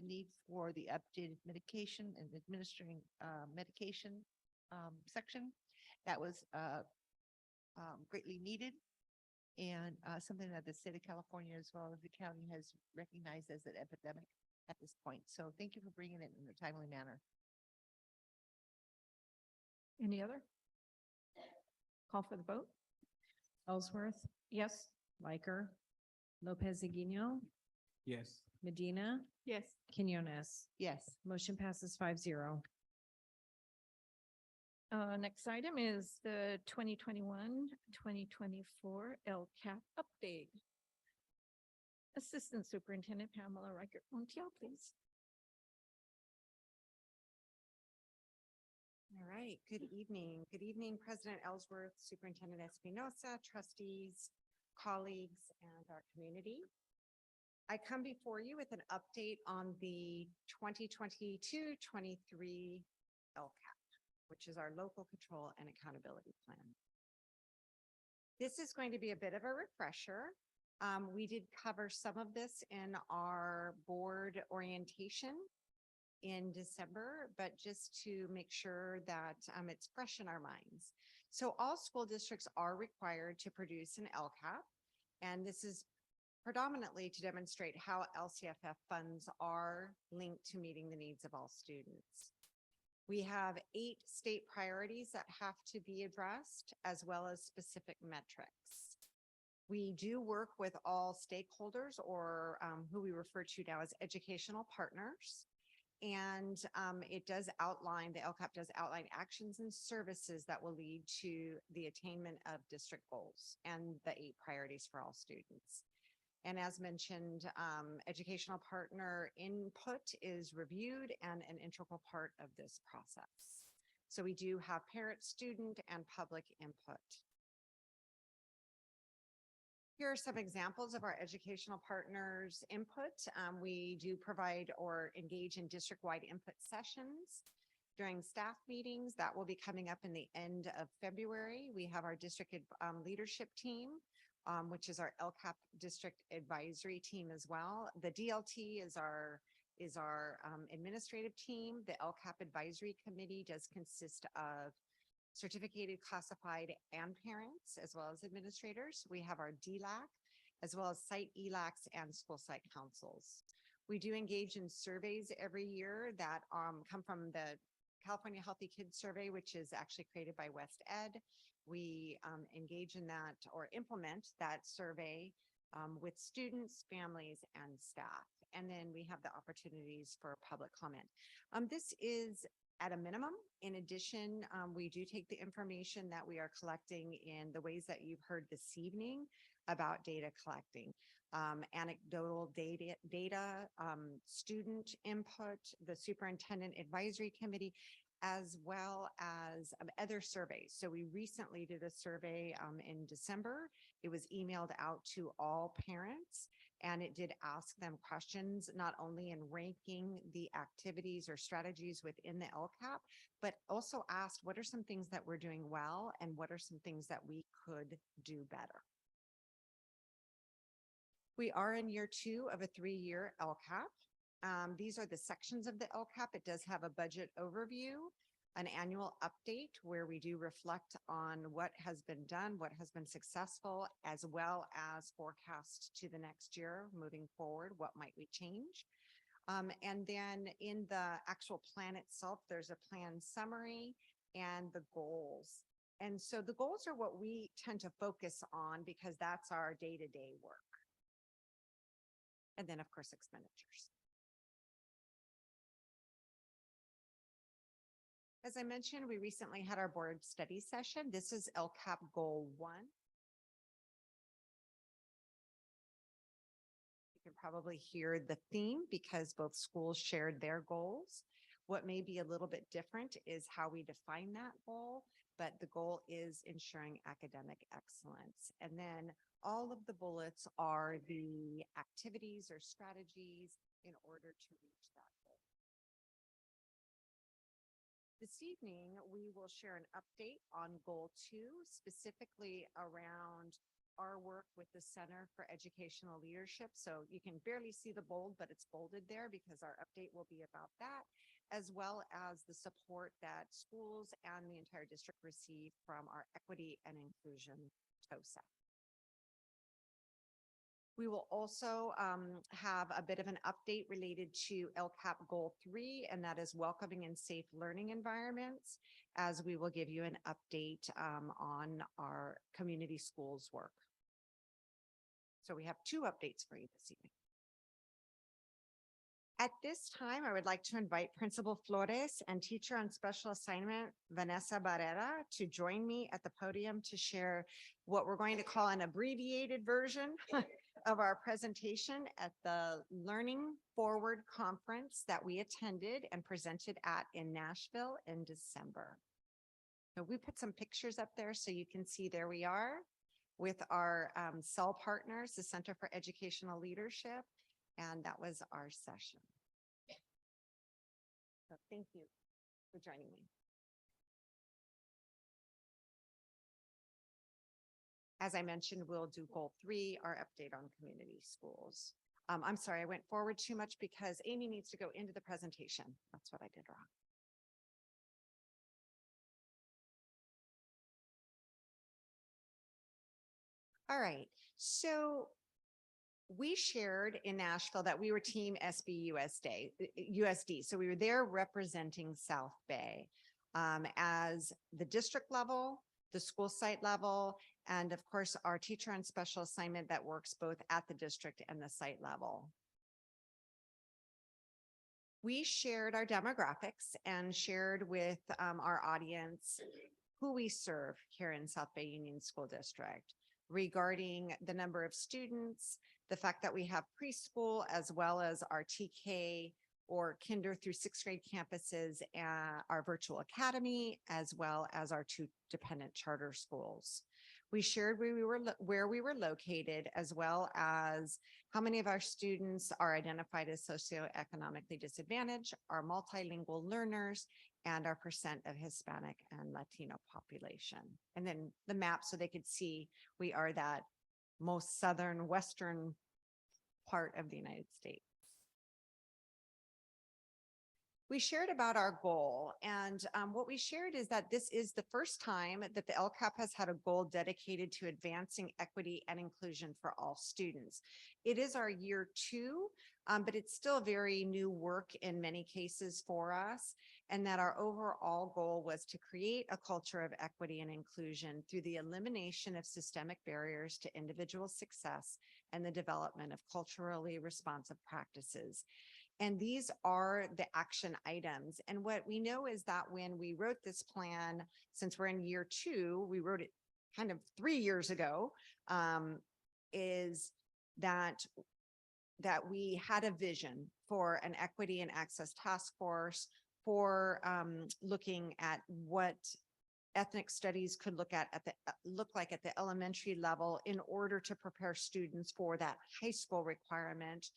need for the updated medication and administering medication section, that was greatly needed and something that the state of California as well as the county has recognized as an epidemic at this point. So thank you for bringing it in a timely manner. Any other? Call for the vote? Ellsworth, Yes? Riker, LopezIguino, Yes. Medina, Yes. Quinones. Yes. Motion passes 5-0. Next item is the 2021-2024 LCAP update. Assistant Superintendent Pamela Reichert Montiel, please. All right, good evening. Good evening, President Ellsworth, Superintendent Espinosa, trustees, colleagues, and our community. I come before you with an update on the 2022-23 LCAP, which is our Local Control and Accountability Plan. This is going to be a bit of a refresher. We did cover some of this in our board orientation in December, but just to make sure that it's fresh in our minds. So all school districts are required to produce an LCAP, and this is predominantly to demonstrate how LCFF funds are linked to meeting the needs of all students. We have 8 state priorities that have to be addressed, as well as specific metrics. We do work with all stakeholders, or who we refer to now as educational partners. And it does outline, the LCAP does outline actions and services that will lead to the attainment of district goals and the 8 priorities for all students. And as mentioned, educational partner input is reviewed and an integral part of this process. So we do have parent, student, and public input. Here are some examples of our educational partners' input. We do provide or engage in district-wide input sessions during staff meetings. That will be coming up in the end of February. We have our district leadership team, which is our LCAP district advisory team as well. The DLT is our administrative team. The LCAP advisory committee does consist of certificated, classified, and parents, as well as administrators. We have our DLAC, as well as site ELACs and school site councils. We do engage in surveys every year that come from the California Healthy Kids Survey, which is actually created by West Ed. We engage in that or implement that survey with students, families, and staff. And then we have the opportunities for public comment. This is at a minimum. In addition, we do take the information that we are collecting in the ways that you've heard this evening about data collecting, anecdotal data, student input, the superintendent advisory committee, as well as other surveys. So we recently did a survey in December. It was emailed out to all parents, and it did ask them questions, not only in ranking the activities or strategies within the LCAP, but also asked what are some things that we're doing well and what are some things that we could do better. We are in year 2 of a 3-year LCAP. These are the sections of the LCAP. It does have a budget overview, an annual update where we do reflect on what has been done, what has been successful, as well as forecast to the next year moving forward, what might we change. And then in the actual plan itself, there's a plan summary and the goals. And so the goals are what we tend to focus on because that's our day-to-day work. And then, of course, expenditures. As I mentioned, we recently had our board study session. This is LCAP Goal 1. You can probably hear the theme because both schools shared their goals. What may be a little bit different is how we define that goal, but the goal is ensuring academic excellence. And then all of the bullets are the activities or strategies in order to reach that goal. This evening, we will share an update on Goal 2, specifically around our work with the Center for Educational Leadership. So you can barely see the bold, but it's bolded there because our update will be about that, as well as the support that schools and the entire district receive from our Equity and Inclusion TOSA. We will also have a bit of an update related to LCAP Goal 3, and that is welcoming and safe learning environments, as we will give you an update on our community schools work. So we have 2 updates for you this evening. At this time, I would like to invite Principal Flores and Teacher on Special Assignment, Vanessa Barrera, to join me at the podium to share what we're going to call an abbreviated version of our presentation at the Learning Forward Conference that we attended and presented at in Nashville in December. So we put some pictures up there so you can see there we are with our cell partners, the Center for Educational Leadership, and that was our session. So thank you for joining me. As I mentioned, we'll do Goal 3, our update on community schools. I'm sorry, I went forward too much because Amy needs to go into the presentation. That's what I did wrong. All right, so we shared in Nashville that we were Team USD. So we were there representing South Bay as the district level, the school site level, and of course, our teacher on special assignment that works both at the district and the site level. We shared our demographics and shared with our audience who we serve here in South Bay Union School District regarding the number of students, the fact that we have preschool as well as our TK or kinder through 6th grade campuses, our virtual academy, as well as our 2 dependent charter schools. We shared where we were located, as well as how many of our students are identified as socioeconomically disadvantaged, our multilingual learners, and our % of Hispanic and Latino population. And then the map so they could see we are that most southern western part of the United States. We shared about our goal, and what we shared is that this is the first time that the LCAP has had a goal dedicated to advancing equity and inclusion for all students. It is our year 2, but it's still very new work in many cases for us, and that our overall goal was to create a culture of equity and inclusion through the elimination of systemic barriers to individual success and the development of culturally responsive practices. And these are the action items. And what we know is that when we wrote this plan, since we're in year 2, we wrote it kind of 3 years ago, is that we had a vision for an equity and access task force for looking at what ethnic studies could look like at the elementary level in order to prepare students for that high school requirement.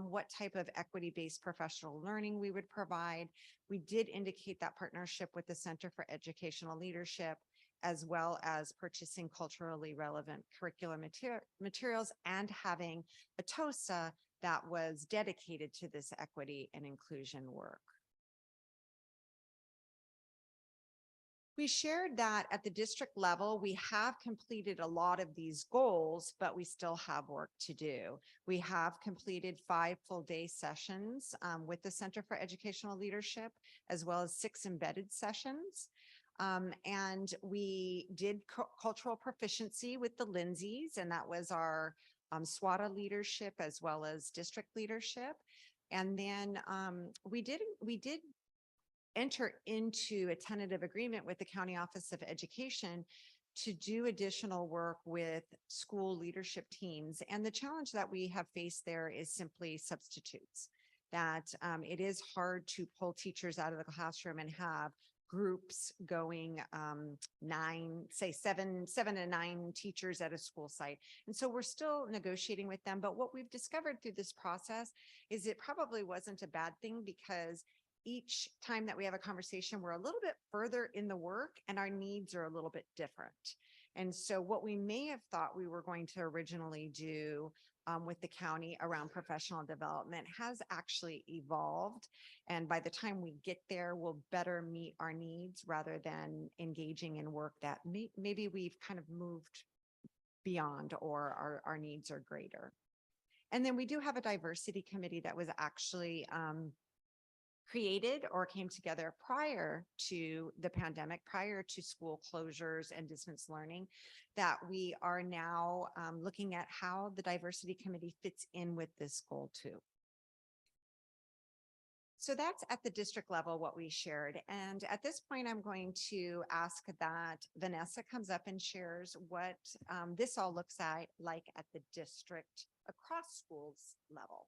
What type of equity-based professional learning we would provide. We did indicate that partnership with the Center for Educational Leadership, as well as purchasing culturally relevant curriculum materials and having a TOSA that was dedicated to this equity and inclusion work. We shared that at the district level, we have completed a lot of these goals, but we still have work to do. We have completed 5 full-day sessions with the Center for Educational Leadership, as well as 6 embedded sessions. And we did cultural proficiency with the Lindsays, and that was our SWATA leadership as well as district leadership. And then we did enter into a tentative agreement with the County Office of Education to do additional work with school leadership teams. And the challenge that we have faced there is simply substitutes, that it is hard to pull teachers out of the classroom and have groups going 7 to 9 teachers at a school site. And so we're still negotiating with them. But what we've discovered through this process is it probably wasn't a bad thing, because each time that we have a conversation, we're a little bit further in the work and our needs are a little bit different. And so what we may have thought we were going to originally do with the county around professional development has actually evolved. And by the time we get there, we'll better meet our needs rather than engaging in work that maybe we've kind of moved beyond, or our needs are greater. And then we do have a diversity committee that was actually created or came together prior to the pandemic, prior to school closures and distance learning, that we are now looking at how the diversity committee fits in with this goal too. So that's at the district level what we shared. And at this point, I'm going to ask that Vanessa comes up and shares what this all looks like at the district across schools level.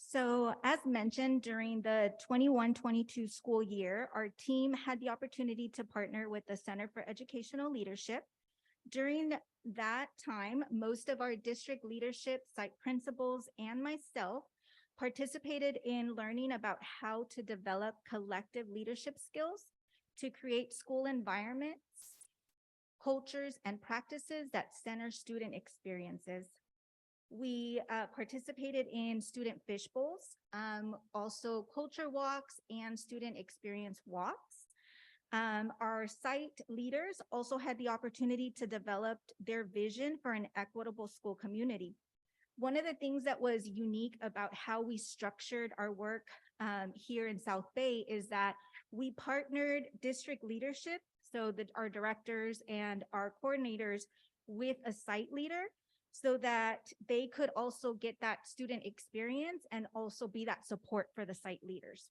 So as mentioned, during the 21-22 school year, our team had the opportunity to partner with the Center for Educational Leadership. During that time, most of our district leadership, site principals, and myself participated in learning about how to develop collective leadership skills to create school environments, cultures, and practices that center student experiences. We participated in student fish bowls, also culture walks and student experience walks. Our site leaders also had the opportunity to develop their vision for an equitable school community. One of the things that was unique about how we structured our work here in South Bay is that we partnered district leadership, so that our directors and our coordinators, with a site leader, so that they could also get that student experience and also be that support for the site leaders.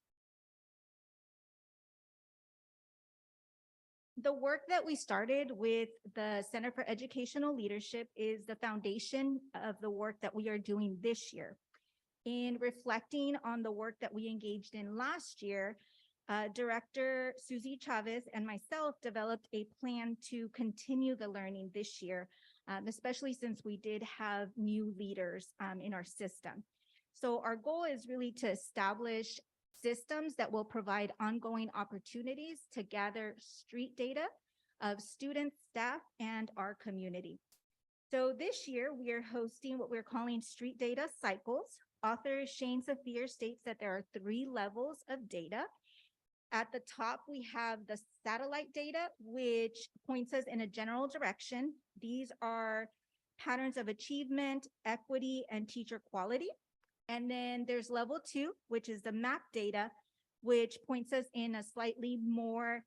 The work that we started with the Center for Educational Leadership is the foundation of the work that we are doing this year. In reflecting on the work that we engaged in last year, Director Susie Chavez and myself developed a plan to continue the learning this year, especially since we did have new leaders in our system. So our goal is really to establish systems that will provide ongoing opportunities to gather street data of students, staff, and our community. So this year we are hosting what we're calling street data cycles. Author Shane Saphir states that there are 3 levels of data. At the top, we have the satellite data, which points us in a general direction. These are patterns of achievement, equity, and teacher quality. And then there's level 2, which is the map data, which points us in a slightly more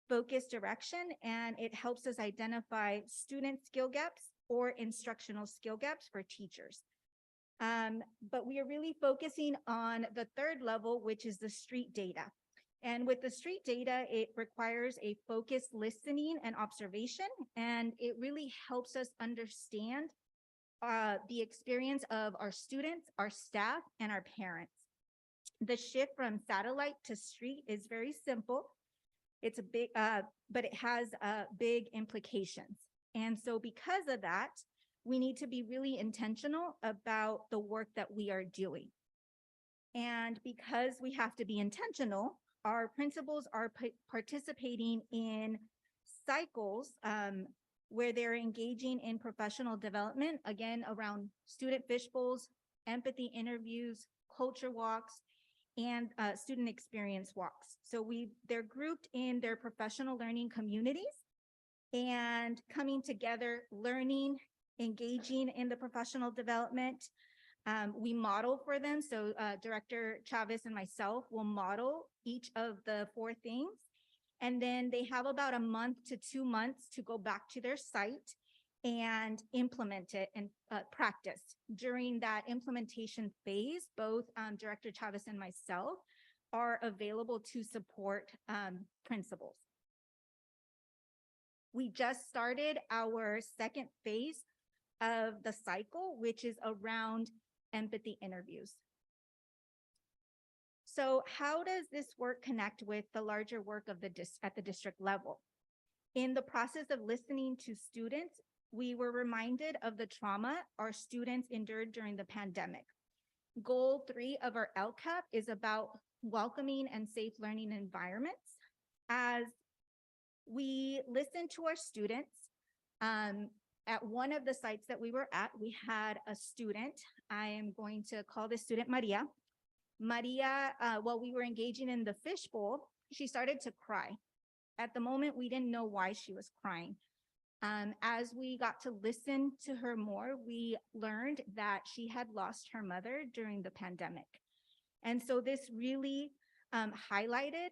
focused direction, and it helps us identify student skill gaps or instructional skill gaps for teachers. But we are really focusing on the 3rd level, which is the street data. And with the street data, it requires a focused listening and observation, and it really helps us understand the experience of our students, our staff, and our parents. The shift from satellite to street is very simple. It's a big, but it has big implications. And so because of that, we need to be really intentional about the work that we are doing. And because we have to be intentional, our principals are participating in cycles where they're engaging in professional development, again, around student fishbowls, empathy interviews, culture walks, and student experience walks. So they're grouped in their professional learning communities and coming together, learning, engaging in the professional development. We model for them. So Director Chavez and myself will model each of the 4 things. And then they have about a month to 2 months to go back to their site and implement it and practice. During that implementation phase, both Director Chavez and myself are available to support principals. We just started our second phase of the cycle, which is around empathy interviews. So how does this work connect with the larger work of at the district level? In the process of listening to students, we were reminded of the trauma our students endured during the pandemic. Goal 3 of our LCAP is about welcoming and safe learning environments. As we listened to our students, at one of the sites that we were at, we had a student. I am going to call this student Maria. Maria, while we were engaging in the fishbowl, she started to cry. At the moment, we didn't know why she was crying. As we got to listen to her more, we learned that she had lost her mother during the pandemic. And so this really highlighted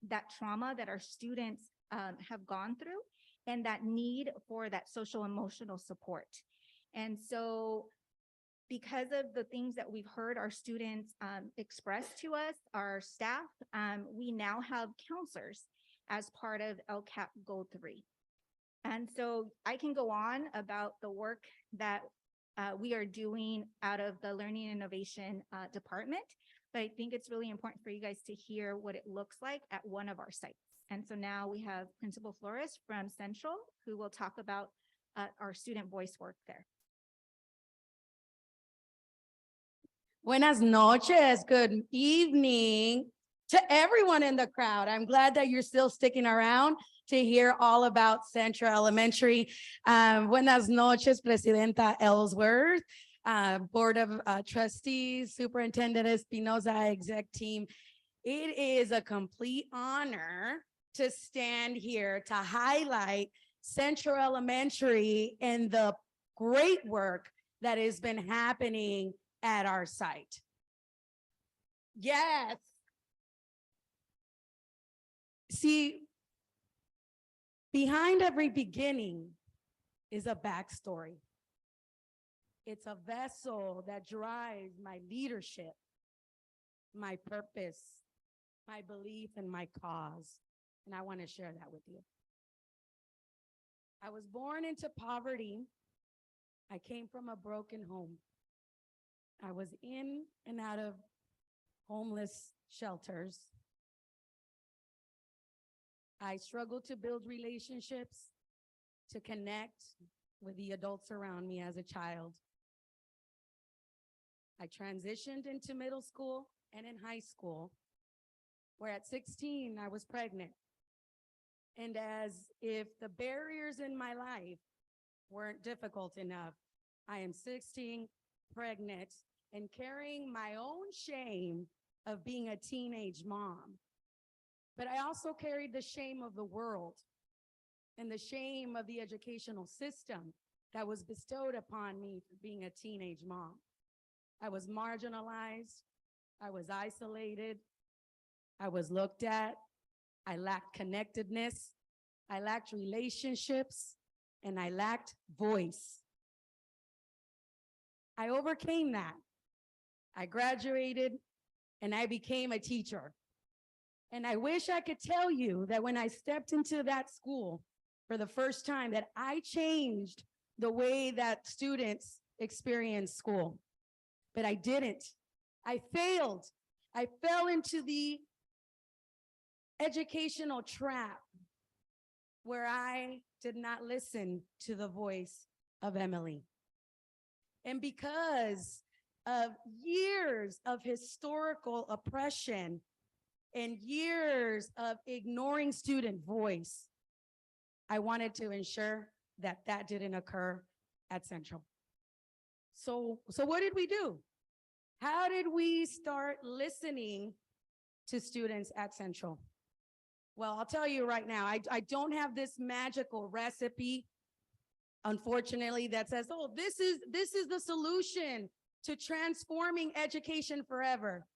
that trauma that our students have gone through and that need for that social emotional support. And so because of the things that we've heard our students express to us, our staff, we now have counselors as part of LCAP Goal 3. And so I can go on about the work that we are doing out of the Learning Innovation Department, but I think it's really important for you guys to hear what it looks like at one of our sites. And so now we have Principal Flores from Central, who will talk about our student voice work there. Buenas noches, good evening to everyone in the crowd. I'm glad that you're still sticking around to hear all about Central Elementary. Buenas noches, Presidenta Ellsworth, Board of Trustees, Superintendent Espinosa, exec team. It is a complete honor to stand here to highlight Central Elementary and the great work that has been happening at our site. Yes. See, behind every beginning is a backstory. It's a vessel that drives my leadership, my purpose, my belief, and my cause. And I want to share that with you. I was born into poverty. I came from a broken home. I was in and out of homeless shelters. I struggled to build relationships, to connect with the adults around me as a child. I transitioned into middle school and in high school, where at 16, I was pregnant. And as if the barriers in my life weren't difficult enough, I am 16, pregnant, and carrying my own shame of being a teenage mom. But I also carried the shame of the world and the shame of the educational system that was bestowed upon me for being a teenage mom. I was marginalized, I was isolated, I was looked at, I lacked connectedness, I lacked relationships, and I lacked voice. I overcame that. I graduated and I became a teacher. And I wish I could tell you that when I stepped into that school for the first time, that I changed the way that students experience school. But I didn't. I failed. I fell into the educational trap where I did not listen to the voice of Emily. And because of years of historical oppression and years of ignoring student voice, I wanted to ensure that that didn't occur at Central. So what did we do? How did we start listening to students at Central? Well, I'll tell you right now, I don't have this magical recipe, unfortunately, that says, oh, this is the solution to transforming education forever.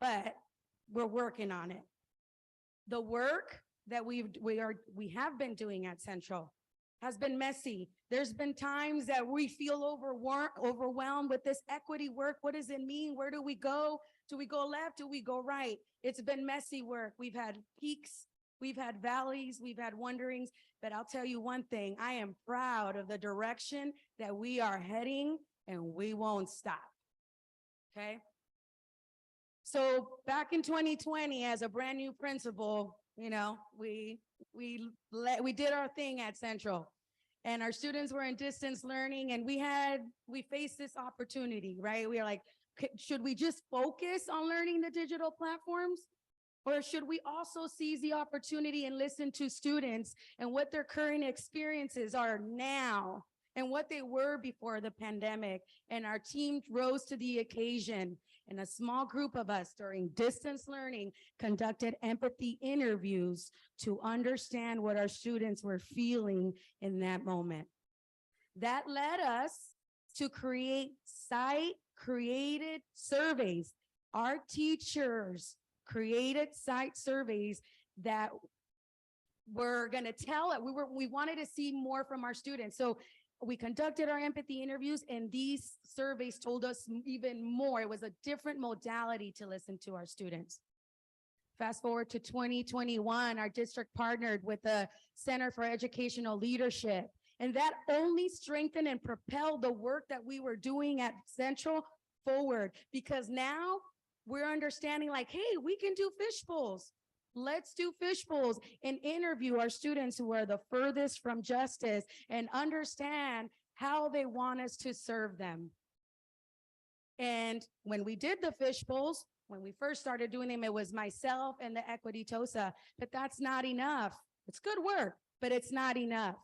But we're working on it. The work that we have been doing at Central has been messy. There's been times that we feel overwhelmed with this equity work. What does it mean? Where do we go? Do we go left? Do we go right? It's been messy work. We've had peaks, we've had valleys, we've had wonderings, but I'll tell you one thing, I am proud of the direction that we are heading, and we won't stop, okay? So back in 2020, as a brand new principal, you know, we did our thing at Central, and our students were in distance learning, and we faced this opportunity, right? We are like, should we just focus on learning the digital platforms? Or should we also seize the opportunity and listen to students and what their current experiences are now and what they were before the pandemic? And our team rose to the occasion, and a small group of us during distance learning conducted empathy interviews to understand what our students were feeling in that moment. That led us to create site-created surveys. Our teachers created site surveys that were going to tell it. We wanted to see more from our students. So we conducted our empathy interviews, and these surveys told us even more. It was a different modality to listen to our students. Fast forward to 2021, our district partnered with the Center for Educational Leadership, and that only strengthened and propelled the work that we were doing at Central forward, because now we're understanding like, hey, we can do fishbowls. Let's do fishbowls and interview our students who are the furthest from justice and understand how they want us to serve them. And when we did the fishbowls, when we first started doing them, it was myself and the Equity TOSA, but that's not enough. It's good work, but it's not enough.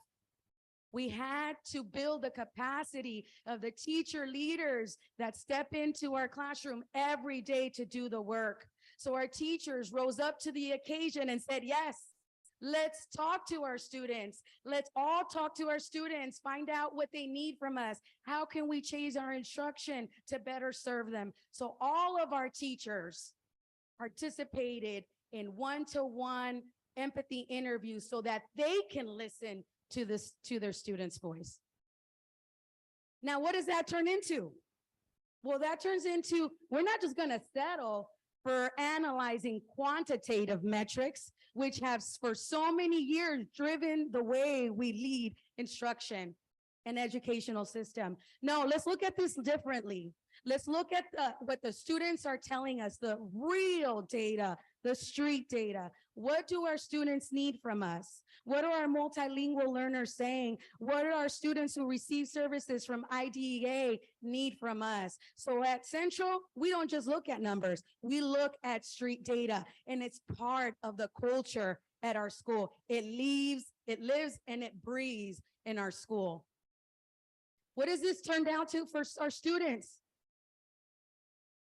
We had to build the capacity of the teacher leaders that step into our classroom every day to do the work. So our teachers rose up to the occasion and said, yes, let's talk to our students. Let's all talk to our students, find out what they need from us. How can we change our instruction to better serve them? So all of our teachers participated in one-to-one empathy interviews so that they can listen to their students' voice. Now, what does that turn into? Well, that turns into, we're not just going to settle for analyzing quantitative metrics, which have for so many years driven the way we lead instruction and educational system. No, let's look at this differently. Let's look at what the students are telling us, the real data, the street data. What do our students need from us? What are our multilingual learners saying? What are our students who receive services from IDEA need from us? So at Central, we don't just look at numbers, we look at street data, and it's part of the culture at our school. It lives, and it breathes in our school. What does this turn down to for our students?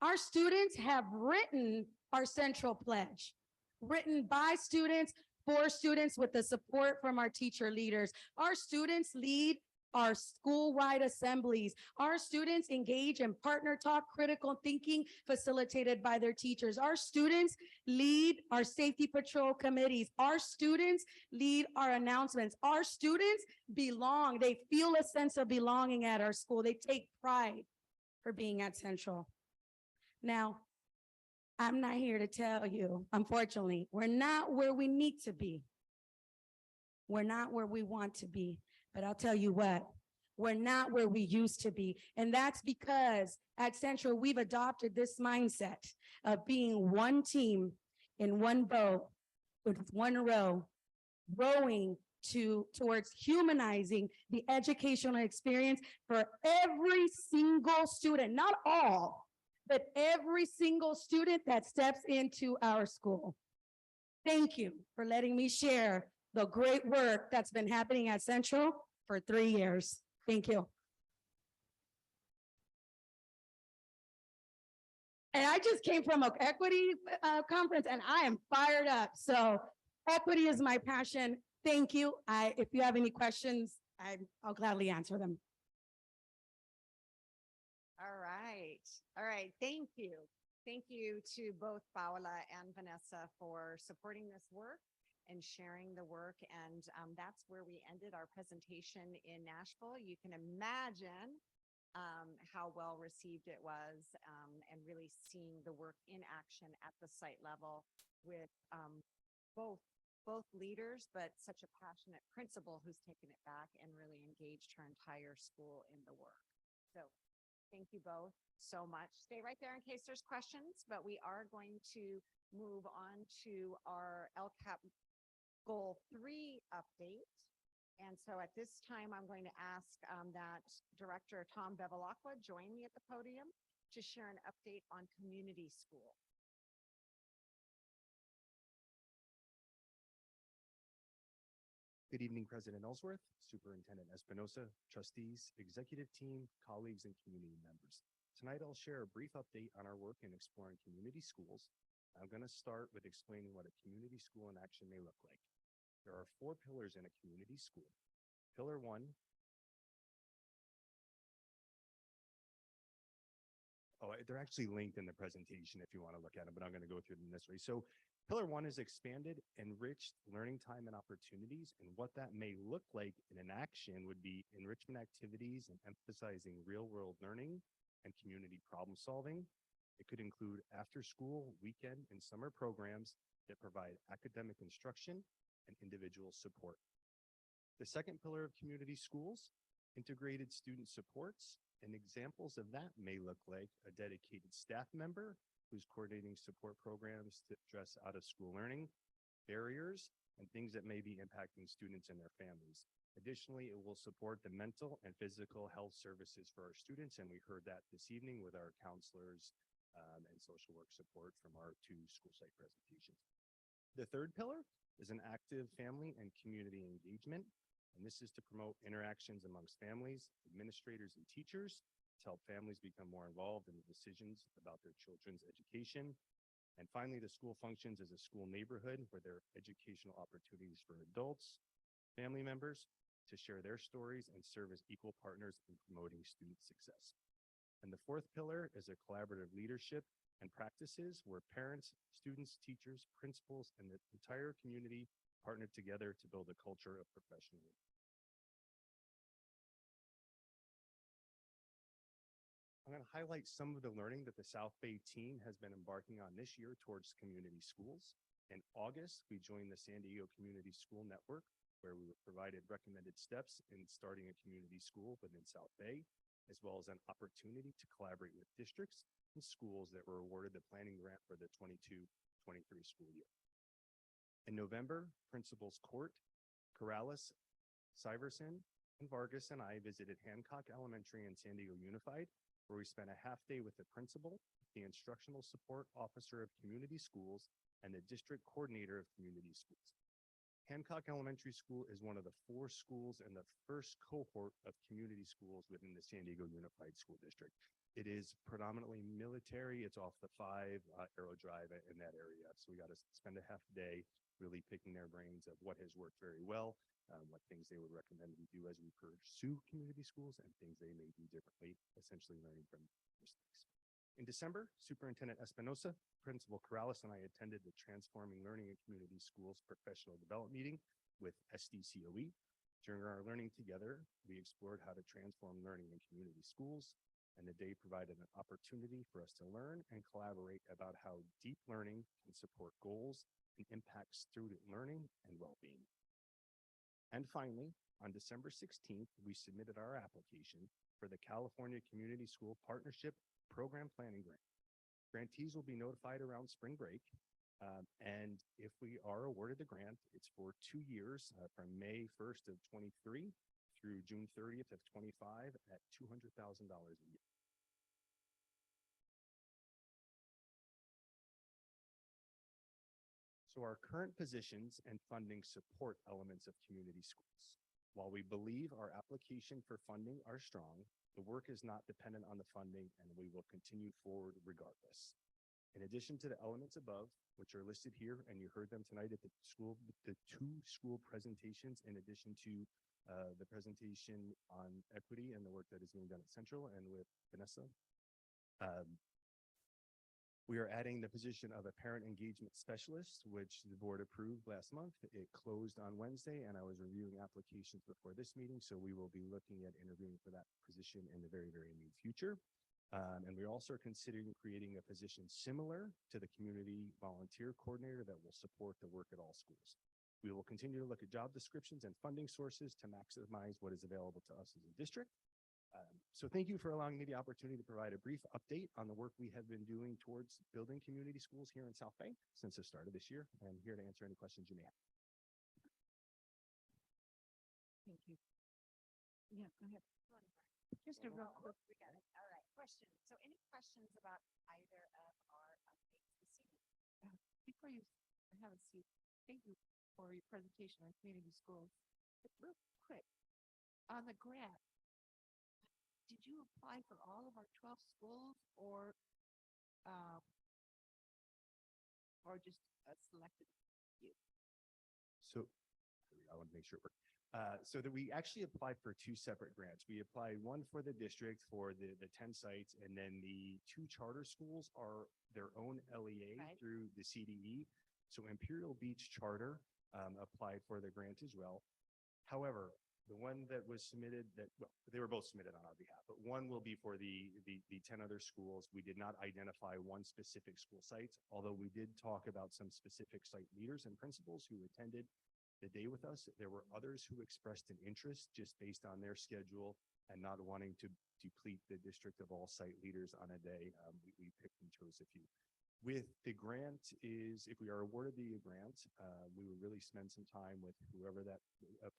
Our students have written our Central Pledge, written by students, for students, with the support from our teacher leaders. Our students lead our school-wide assemblies. Our students engage in partner talk, critical thinking facilitated by their teachers. Our students lead our safety patrol committees. Our students lead our announcements. Our students belong. They feel a sense of belonging at our school. They take pride for being at Central. Now, I'm not here to tell you, unfortunately, we're not where we need to be. We're not where we want to be, but I'll tell you what, we're not where we used to be. And that's because at Central, we've adopted this mindset of being one team in one boat with one row, rowing towards humanizing the educational experience for every single student, not all, but every single student that steps into our school. Thank you for letting me share the great work that's been happening at Central for 3 years. Thank you. And I just came from an equity conference and I am fired up. So equity is my passion. Thank you. If you have any questions, I'll gladly answer them. All right. All right. Thank you. Thank you to both Paola and Vanessa for supporting this work and sharing the work. And that's where we ended our presentation in Nashville. You can imagine how well received it was, and really seeing the work in action at the site level with both leaders, but such a passionate principal who's taken it back and really engaged her entire school in the work. So thank you both so much. Stay right there in case there's questions, but we are going to move on to our LCAP Goal 3 update. And so at this time, I'm going to ask that Director Tom Bevilacqua join me at the podium to share an update on community school. Good evening, President Ellsworth, Superintendent Espinosa, trustees, executive team, colleagues, and community members. Tonight, I'll share a brief update on our work in exploring community schools. I'm going to start with explaining what a community school in action may look like. There are 4 pillars in a community school. Pillar 1. They're actually linked in the presentation if you want to look at them, but I'm going to go through them this way. So Pillar 1 is expanded, enriched learning time and opportunities. And what that may look like in an action would be enrichment activities and emphasizing real-world learning and community problem solving. It could include after-school, weekend, and summer programs that provide academic instruction and individual support. The second pillar of community schools, integrated student supports, and examples of that may look like a dedicated staff member who's coordinating support programs to address out-of-school learning, barriers, and things that may be impacting students and their families. Additionally, it will support the mental and physical health services for our students, and we heard that this evening with our counselors and social work support from our 2 school site presentations. The third pillar is an active family and community engagement, and this is to promote interactions amongst families, administrators, and teachers to help families become more involved in the decisions about their children's education. And finally, the school functions as a school neighborhood where there are educational opportunities for adults, family members to share their stories and serve as equal partners in promoting student success. And the fourth pillar is a collaborative leadership and practices where parents, students, teachers, principals, and the entire community partner together to build a culture of professionalism. I'm going to highlight some of the learning that the South Bay team has been embarking on this year towards community schools. In August, we joined the San Diego Community School Network, where we were provided recommended steps in starting a community school within South Bay, as well as an opportunity to collaborate with districts and schools that were awarded the planning grant for the 22-23 school year. In November, Principals Court, Corrales, Syverson, and Vargas and I visited Hancock Elementary and San Diego Unified, where we spent a half day with the principal, the instructional support officer of community schools, and the district coordinator of community schools. Hancock Elementary School is one of the 4 schools in the first cohort of community schools within the San Diego Unified School District. It is predominantly military. It's off the 5 Arrow Drive in that area. So we got to spend a half day really picking their brains of what has worked very well, what things they would recommend we do as we pursue community schools, and things they may do differently, essentially learning from mistakes. In December, Superintendent Espinosa, Principal Corrales, and I attended the Transforming Learning in Community Schools professional development meeting with SDCOE. During our learning together, we explored how to transform learning in community schools, and the day provided an opportunity for us to learn and collaborate about how deep learning can support goals and impact student learning and well-being. And finally, on December 16th, we submitted our application for the California Community School Partnership Program Planning Grant. Grantees will be notified around spring break. And if we are awarded the grant, it's for 2 years from May 1st of 23 through June 30th of 25 at $200,000 a year. So our current positions and funding support elements of community schools. While we believe our application for funding are strong, the work is not dependent on the funding and we will continue forward regardless. In addition to the elements above, which are listed here, and you heard them tonight at the two school presentations, in addition to the presentation on equity and the work that is being done at Central and with Vanessa. We are adding the position of a parent engagement specialist, which the board approved last month. It closed on Wednesday, and I was reviewing applications before this meeting, so we will be looking at interviewing for that position in the very, very near future. And we're also considering creating a position similar to the community volunteer coordinator that will support the work at all schools. We will continue to look at job descriptions and funding sources to maximize what is available to us as a district. So thank you for allowing me the opportunity to provide a brief update on the work we have been doing towards building community schools here in South Bay since the start of this year. I'm here to answer any questions you may have. Thank you. Yeah, go ahead. Just a real quick, we got it. All right, question. So any questions about either of our updates this evening? Before you have a seat, thank you for your presentation on community schools. But real quick, on the grant, did you apply for all of our 12 schools or just a selected few? So I want to make sure it works. So that we actually applied for two separate grants. We applied one for the district for the 10 sites, and then the two charter schools are their own LEA Right. through the CDE. So Imperial Beach Charter applied for the grant as well. However, the one that was submitted well, they were both submitted on our behalf, but one will be for the 10 other schools. We did not identify one specific school sites, although we did talk about some specific site leaders and principals who attended the day with us. There were others who expressed an interest just based on their schedule and not wanting to deplete the district of all site leaders on a day. We picked and chose a few. With the grant is, if we are awarded the grant, we would really spend some time with whoever that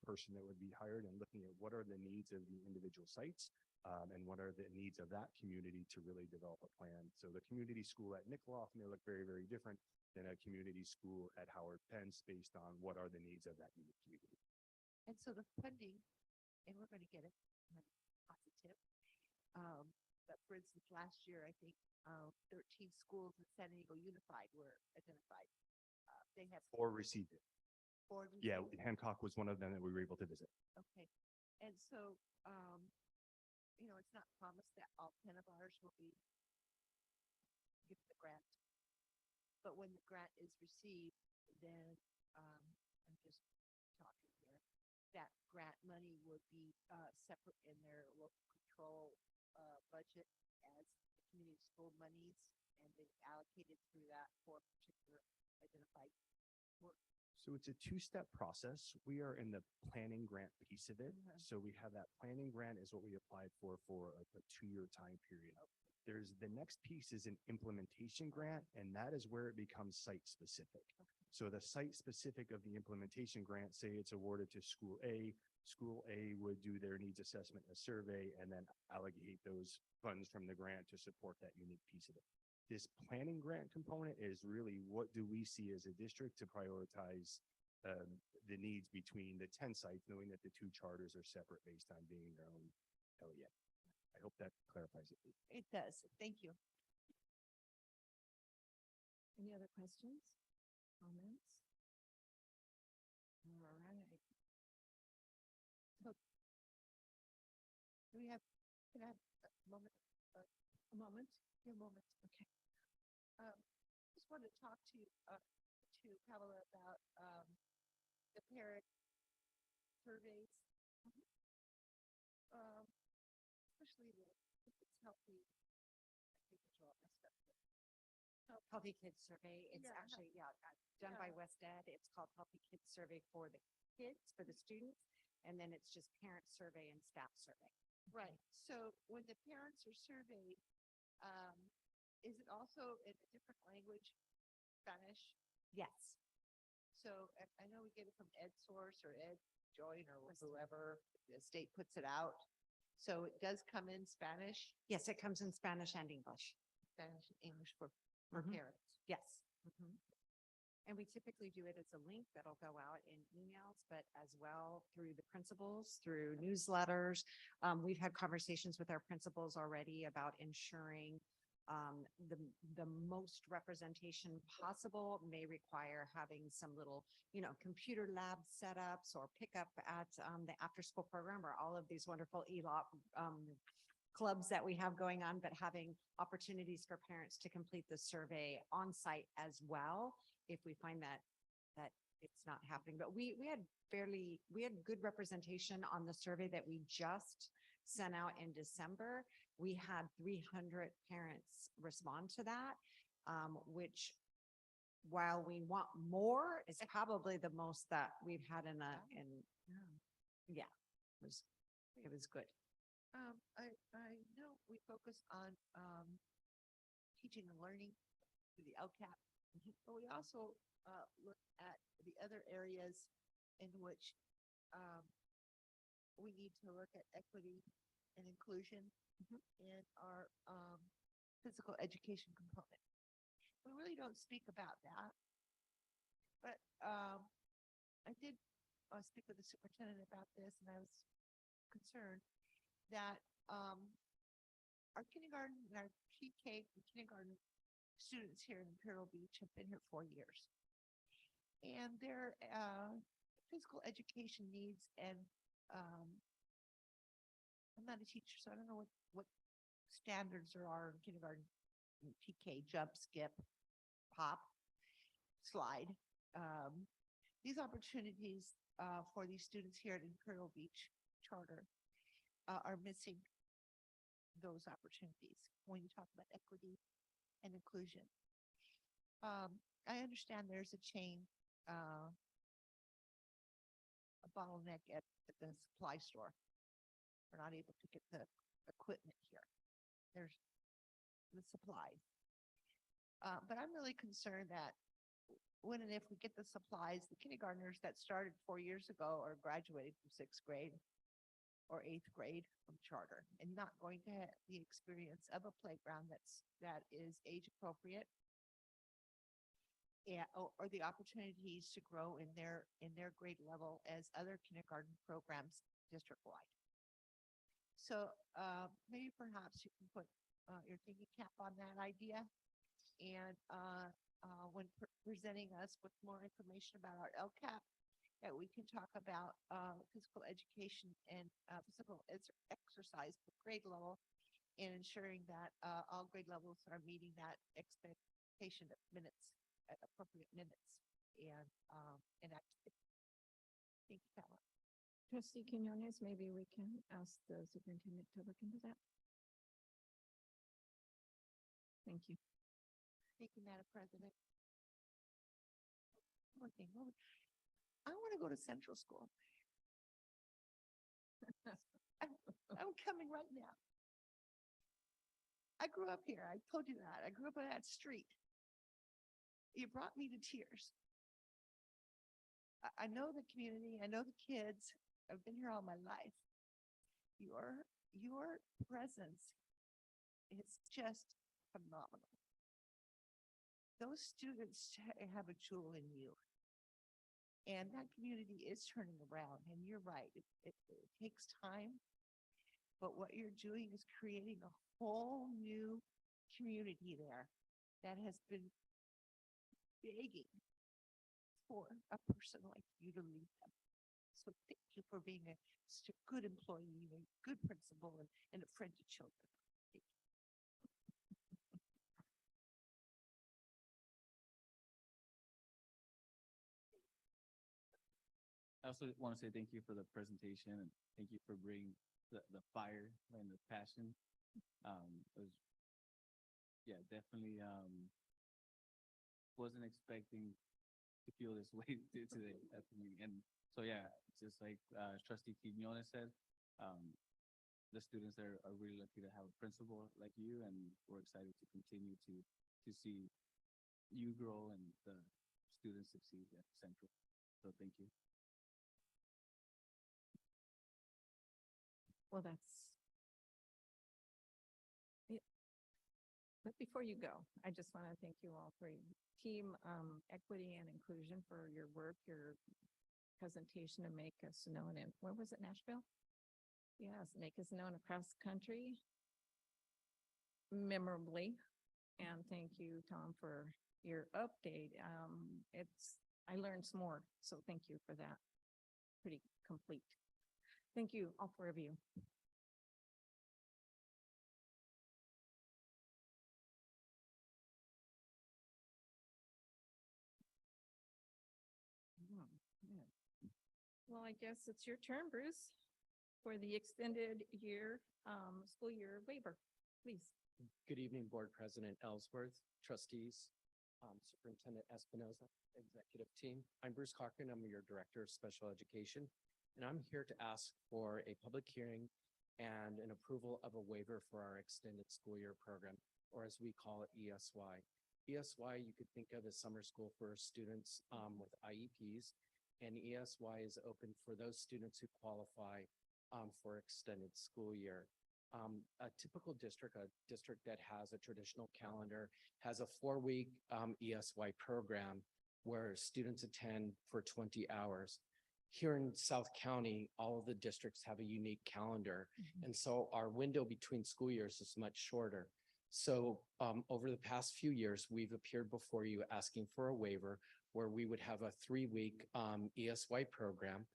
person that would be hired and looking at what are the needs of the individual sites and what are the needs of that community to really develop a plan. So the community school at Nicollet may look very, very different than a community school at Howard Pence based on what are the needs of that unique community. And so the funding, and we're going to get it, positive. But for instance, last year, I think 13 schools in San Diego Unified were identified. They have Or received it. four. Yeah, Hancock was one of them that we were able to visit. Okay. And so, it's not promised that all 10 of ours will be given the grant. But when the grant is received, then, I'm just talking here, that grant money would be, separate in their local control, budget as community school monies and then allocated through that for particular identified work. So it's a two-step process. We are in the planning grant piece of it. So we have that planning grant is what we applied for a 2-year time period. There's the next piece is an implementation grant, and that is where it becomes site specific. So the site specific of the implementation grant, say it's awarded to school A would do their needs assessment and survey and then allocate those funds from the grant to support that unique piece of it. This planning grant component is really what do we see as a district to prioritize the needs between the 10 sites, knowing that the two charters are separate based on being their own LEA. I hope that clarifies it. It does. Thank you. Any other questions, comments? All right. Can I have a moment? A moment? Your moment. Okay. Just wanted to talk to Pamela about the parent surveys. Especially if it's healthy. I think it's all messed up. Healthy Kids Survey. It's Yeah, actually, done by yeah. WestEd. It's called Healthy Kids Survey for the kids, for the students. And then it's just parent survey and staff survey. Right. So when the parents are surveyed, is it also in a different language, Spanish? Yes. So I know we get it from EdSource or EdJoin or whoever, the state puts it out. So it does come in Spanish, Yes, it comes in Spanish and English. Spanish and English for Mhm. parents. Yes. And we typically do it as a link that'll go out in emails, but as well through the principals, through newsletters. We've had conversations with our principals already about ensuring the most representation possible may require having some little, computer lab setups or pickup at the after-school program or all of these wonderful ELOP clubs that we have going on, but having opportunities for parents to complete the survey on site as well, if we find that it's not happening. But we had good representation on the survey that we just sent out in December. We had 300 parents respond to that, which while we want more, is probably the most that we've had it was good. I know we focus on, teaching and learning through the LCAP, but we also, look at the other areas in which, we need to look at equity and inclusion in our, physical education component. We really don't speak about that. But, I did, speak with the superintendent about this, and I was concerned that our kindergarten and our pre-K and kindergarten students here in Imperial Beach have been here 4 years. And their physical education needs and I'm not a teacher, so I don't know what standards there are in kindergarten, PK, jump, skip, pop, slide. These opportunities for these students here at Imperial Beach Charter are missing those opportunities when you talk about equity and inclusion. I understand there's a chain, a bottleneck at the supply store. We're not able to get the equipment here. There's the supplies. But I'm really concerned that when and if we get the supplies, the kindergartners that started 4 years ago are graduating from 6th grade or 8th grade from charter and not going to have the experience of a playground that is age appropriate. Yeah, or the opportunities to grow in their grade level as other kindergarten programs district-wide. So maybe perhaps you can put your thinking cap on that idea. And when presenting us with more information about our LCAP, that we can talk about physical education and physical exercise per grade level and ensuring that all grade levels are meeting that expectation of minutes, appropriate minutes and activity. Thank you, Paula. Trustee Quinones, maybe we can ask the superintendent to look into that. Thank you. Thank you, Madam President. One thing, I want to go to Central School. I'm coming right now. I grew up here. I told you that. I grew up on that street. You brought me to tears. I know the community. I know the kids. I've been here all my life. Your presence is just phenomenal. Those students have a jewel in you. And that community is turning around. And you're right. It takes time. But what you're doing is creating a whole new community there that has been begging for a person like you to lead them. So thank you for being such a good employee, a good principal, and a friend to children. Thank you. I also want to say thank you for the presentation and thank you for bringing the fire and the passion. It was, yeah, definitely wasn't expecting to feel this way today at the meeting. And so, yeah, just like Trustee Quinones said, the students are really lucky to have a principal like you, and we're excited to continue to see you grow and the students succeed at Central. So thank you. Well, that's it. But before you go, I just want to thank you all for your team equity and inclusion for your work, your presentation to make us known in, where was it, Nashville? Yes, make us known across the country memorably. And thank you, Tom, for your update. I learned some more, so thank you for that. Pretty complete. Thank you, all four of you. Well, I guess it's your turn, Bruce, for the extended year, school year waiver, please. Good evening, Board President Ellsworth, trustees, Superintendent Espinoza, executive team. I'm Bruce Cochran. I'm your Director of Special Education, and I'm here to ask for a public hearing and an approval of a waiver for our extended school year program, or as we call it, ESY. ESY, you could think of as summer school for students with IEPs, and ESY is open for those students who qualify for extended school year. A typical district, a district that has a traditional calendar, has a 4-week ESY program where students attend for 20 hours. Here in South County, all of the districts have a unique calendar. And so our window between school years is much shorter. So over the past few years, we've appeared before you asking for a waiver where we would have a 3-week ESY program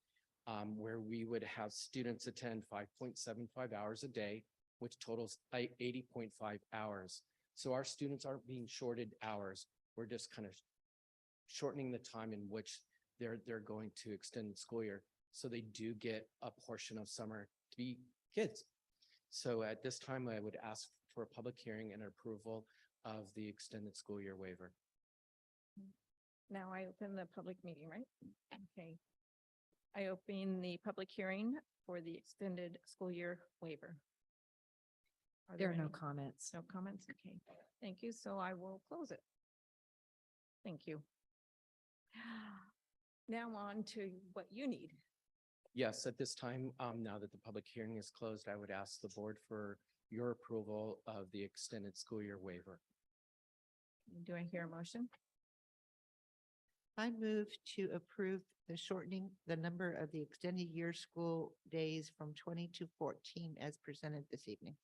where we would have students attend 5.75 hours a day, which totals 80.5 hours. So our students aren't being shorted hours. We're just kind of shortening the time in which they're going to extend the school year. So they do get a portion of summer to be kids. So at this time, I would ask for a public hearing and approval of the extended school year waiver. Now I open the public meeting, right? Okay. I open the public hearing for the extended school year waiver. There are no any- comments. No comments? Okay, thank you. So I will close it. Thank you. Now on to what you need. Yes, at this time, now that the public hearing is closed, I would ask the board for your approval of the extended school year waiver. Do I hear a motion? I move to approve the shortening the number of the extended year school days from 20 to 14 as presented this evening.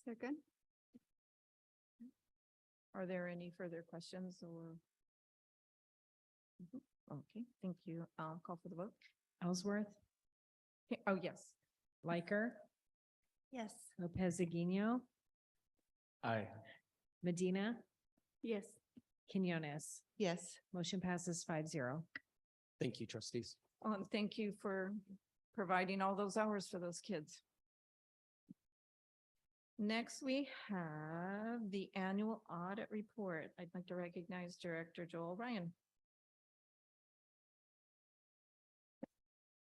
Second. Are there any further questions or? Mhm. Okay, thank you. I'll call for the vote. Ellsworth, Oh, yes. Liker, Yes. Lopez Aguino, Aye. Medina, Yes. Quinones. Yes. Motion passes 5-0. Thank you, trustees. Thank you for providing all those hours for those kids. Next, we have the annual audit report. I'd like to recognize Director Joel Ryan.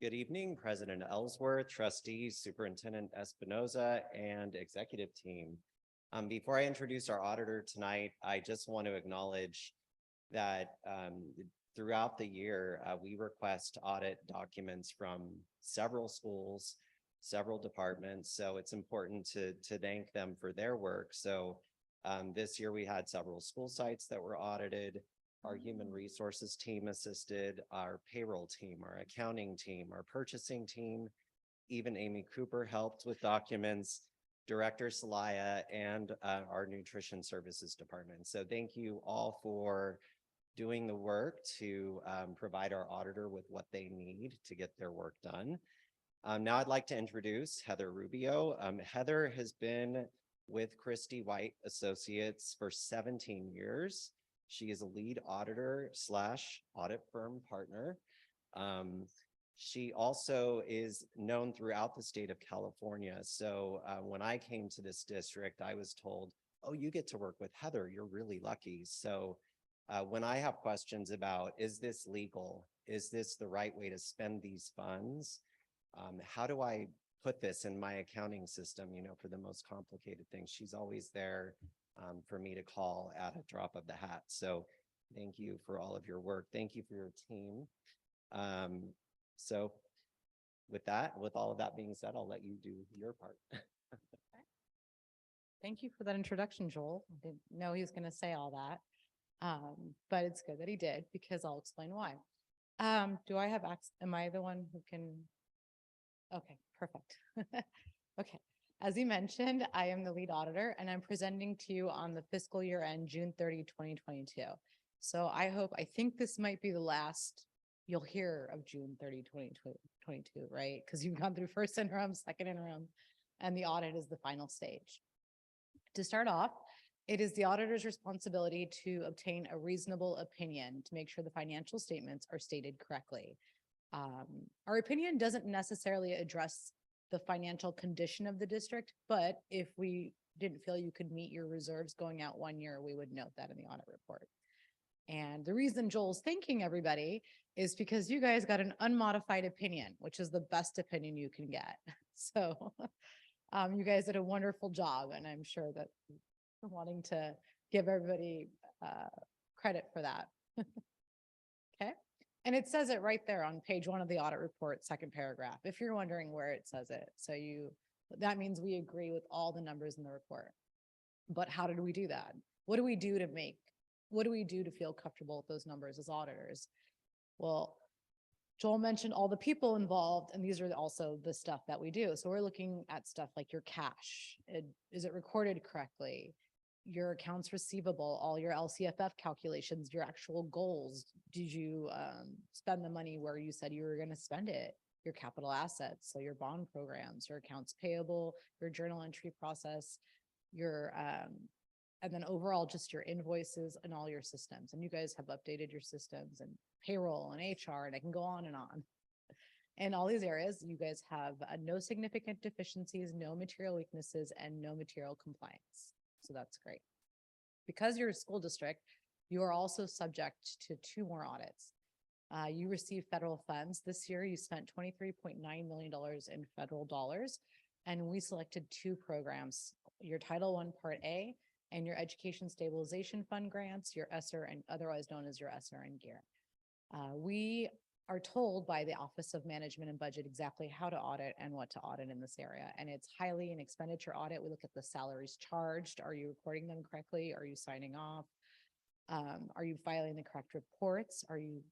Good evening, President Ellsworth, trustees, Superintendent Espinoza, and executive team. Before I introduce our auditor tonight, I just want to acknowledge that throughout the year, we request audit documents from several schools, several departments. So it's important to thank them for their work. So this year we had several school sites that were audited. Our human resources team assisted, our payroll team, our accounting team, our purchasing team, even Amy Cooper helped with documents, Director Salaya, and our nutrition services department. So thank you all for doing the work to provide our auditor with what they need to get their work done. Now I'd like to introduce Heather Rubio. Heather has been with Christie White Associates for 17 years. She is a lead auditor / audit firm partner. She also is known throughout the state of California. So when I came to this district, I was told, oh, you get to work with Heather. You're really lucky. So when I have questions about, is this legal? Is this the right way to spend these funds? How do I put this in my accounting system, for the most complicated things? She's always there for me to call at a drop of the hat. So thank you for all of your work. Thank you for your team. So with all of that being said, I'll let you do your part. Thank you for that introduction, Joel. I didn't know he was going to say all that. But it's good that he did because I'll explain why. Do I have access? Am I the one who can? Okay, perfect. Okay. As you mentioned, I am the lead auditor and I'm presenting to you on the fiscal year end, June 30, 2022. So I think this might be the last you'll hear of June 30, 2022, right? Because you've gone through first interim, second interim, and the audit is the final stage. To start off, it is the auditor's responsibility to obtain a reasonable opinion to make sure the financial statements are stated correctly. Our opinion doesn't necessarily address the financial condition of the district, but if we didn't feel you could meet your reserves going out 1 year, we would note that in the audit report. And the reason Joel's thanking everybody is because you guys got an unmodified opinion, which is the best opinion you can get. So you guys did a wonderful job, and I'm sure that wanting to give everybody credit for that. Okay. And it says it right there on page 1 of the audit report, second paragraph, if you're wondering where it says it. So that means we agree with all the numbers in the report. But how did we do that? What do we do to feel comfortable with those numbers as auditors? Well, Joel mentioned all the people involved, and these are also the stuff that we do. So we're looking at stuff like your cash. Is it recorded correctly? Your accounts receivable, all your LCFF calculations, your actual goals. Did you spend the money where you said you were going to spend it? Your capital assets, so your bond programs, your accounts payable, your journal entry process, your and then overall just your invoices and all your systems. And you guys have updated your systems and payroll and HR, and I can go on and on. In all these areas, you guys have no significant deficiencies, no material weaknesses, and no material compliance. So that's great. Because you're a school district, you are also subject to 2 more audits. You receive federal funds. This year, you spent $23.9 million in federal dollars, and we selected 2 programs, your Title I Part A and your Education Stabilization Fund grants, your ESSER, and otherwise known as your ESSER and GEAR. We are told by the Office of Management and Budget exactly how to audit and what to audit in this area. And it's highly an expenditure audit. We look at the salaries charged. Are you recording them correctly? Are you signing off? Are you filing the correct reports? Are you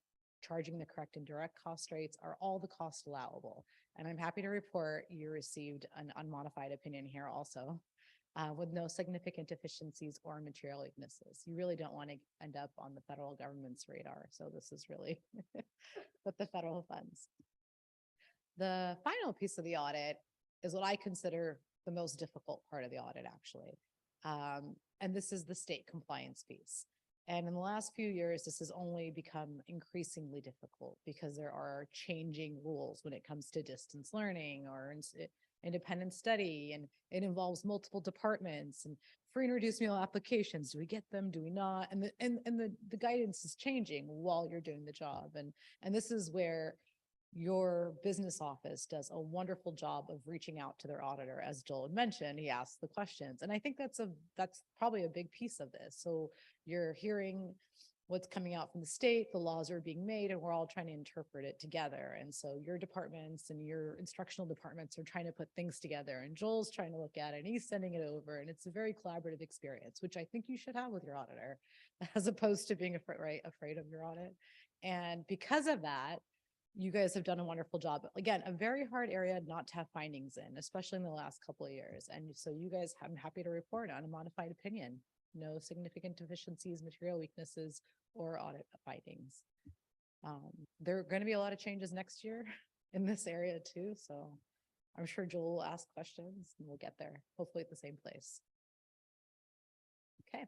charging the correct indirect cost rates? Are all the costs allowable? And I'm happy to report you received an unmodified opinion here also. With no significant deficiencies or material weaknesses. You really don't want to end up on the federal government's radar. So this is really with the federal funds. The final piece of the audit is what I consider the most difficult part of the audit, actually. And this is the state compliance piece. And in the last few years, this has only become increasingly difficult because there are changing rules when it comes to distance learning or independent study, and it involves multiple departments and free and reduced meal applications. Do we get them? Do we not? And the guidance is changing while you're doing the job. And this is where your business office does a wonderful job of reaching out to their auditor. As Joel had mentioned, he asks the questions. And I think that's probably a big piece of this. So you're hearing what's coming out from the state, the laws are being made, and we're all trying to interpret it together. And so your departments and your instructional departments are trying to put things together, and Joel's trying to look at it and he's sending it over. And it's a very collaborative experience, which I think you should have with your auditor, as opposed to being afraid of your audit. And because of that, you guys have done a wonderful job. Again, a very hard area not to have findings in, especially in the last couple of years. And so you guys, I'm happy to report on a modified opinion. No significant deficiencies, material weaknesses, or audit findings. There are going to be a lot of changes next year in this area too. So I'm sure Joel will ask questions and we'll get there, hopefully at the same place. Okay.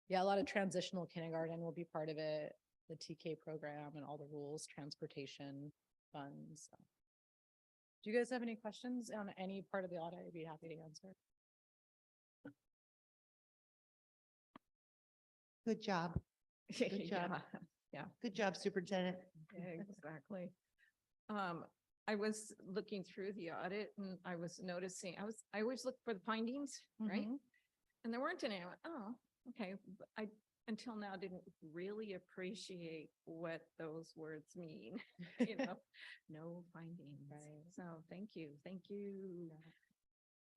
Yeah, a lot of transitional kindergarten will be part of it, the TK program and all the rules, transportation funds. So. Do you guys have any questions on any part of the audit? I'd be happy to answer. Good job. Good job. Yeah. Good job, Superintendent. Exactly. I was looking through the audit and I was noticing, I always look for the findings, right? And there weren't any. I went, oh, okay. But I, until now, didn't really appreciate what those words mean, no findings. Right. So thank you.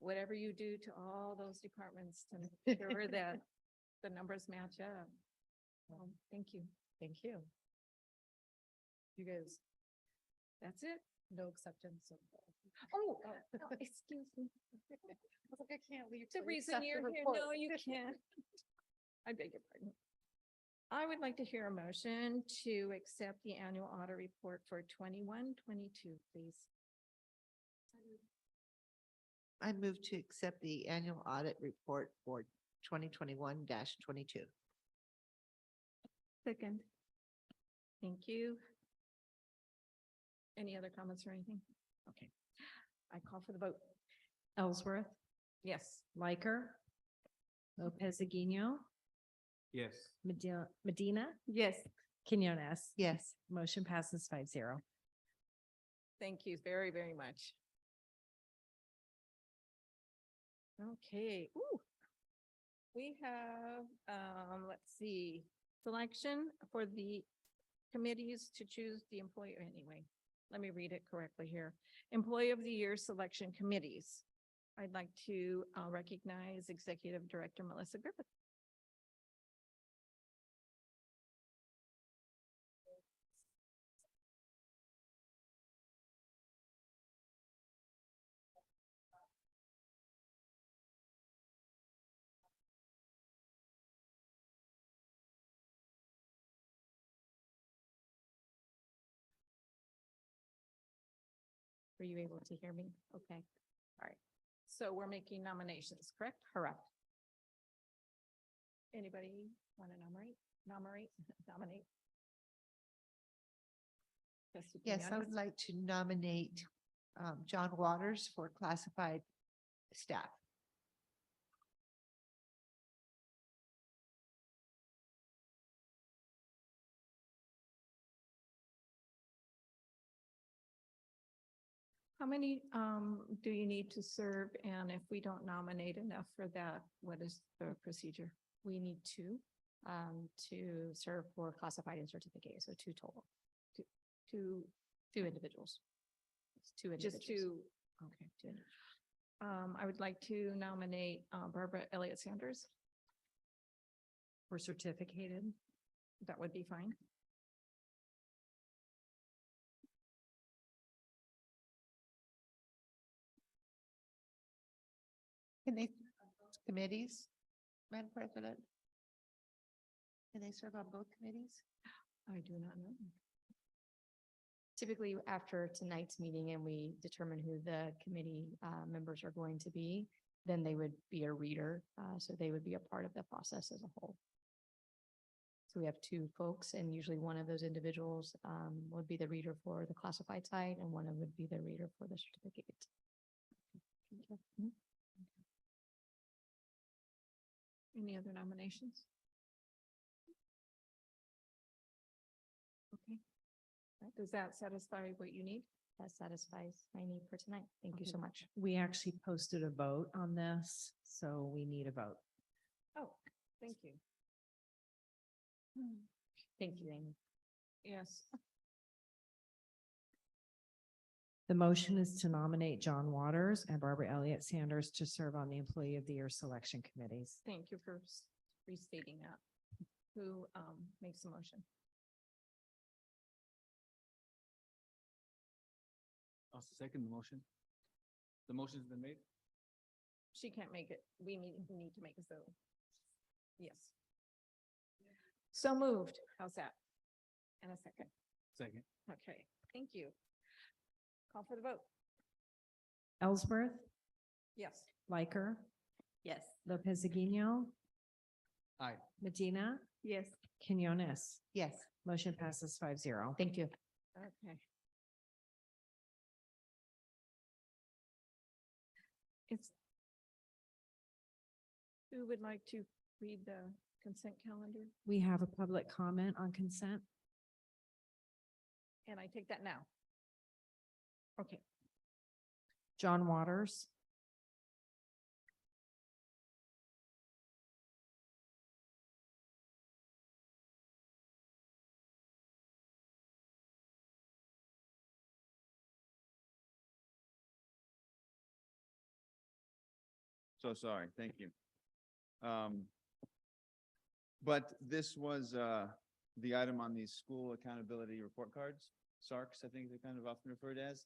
whatever you do to all those departments to make sure that the numbers match up. Thank you. Thank you. You guys, That's it. no acceptance of. Oh, excuse me. I was like, I can't leave. It's the till you reason accept the you're here. report. No, you can't. I beg your pardon. I would like to hear a motion to accept the annual audit report for 21-22, please. I move to accept the annual audit report for 2021-22. Second. Thank you. Any other comments or anything? Okay. I call for the vote. Ellsworth, Yes. Liker, Lopez Aguino, Yes. Medina, Yes. Quinones. Yes. Motion passes 5-0. Thank you very, very much. Okay, ooh. We have, let's see, selection for the committees to choose the employee, anyway. Let me read it correctly here. Employee of the Year Selection Committees. I'd like to recognize Executive Director Melissa Griffith. Were you able to hear me? Okay, all right. So we're making nominations, correct? Correct. Anybody want to nominate? Trustee Yes, I Quinones? would like to nominate John Waters for classified staff. How many do you need to serve? And if we don't nominate enough for that, what is the procedure? We need two to serve for classified and certificate, so two total. Two, Two individuals. It's two just individuals. two, okay. Two. I would like to nominate Barbara Elliott Sanders. For certificated. That would be fine. Can they, committees, Madam President? Can they serve on both committees? I do not know. Typically, after tonight's meeting and we determine who the committee members are going to be, then they would be a reader, so they would be a part of the process as a whole. So we have two folks, and usually one of those individuals would be the reader for the classified side, and one would be the reader for the certificate. Any other nominations? Okay. Does that satisfy what you need? That satisfies my need for tonight. Thank you so much. We actually posted a vote on this, so we need a vote. Oh, thank you. Thank you, Amy. Yes. The motion is to nominate John Waters and Barbara Elliott Sanders to serve on the Employee of the Year selection committees. Thank you for restating that. Who makes the motion? I'll second the motion. The motion's been made? She can't make it. We need to make a so. Yes. So moved. How's that? And a second. Second. Okay, thank you. Call for the vote. Ellsworth, Yes. Liker, Yes. Lopez Aguino, Aye. Medina, Yes. Quinones. Yes. Motion passes 5-0. Thank you. Okay. It's. Who would like to read the consent calendar? We have a public comment on consent. And I take that now. Okay. John Waters, So sorry, thank you. But this was, the item on these school accountability report cards, SARCs, I think they're kind of often referred as.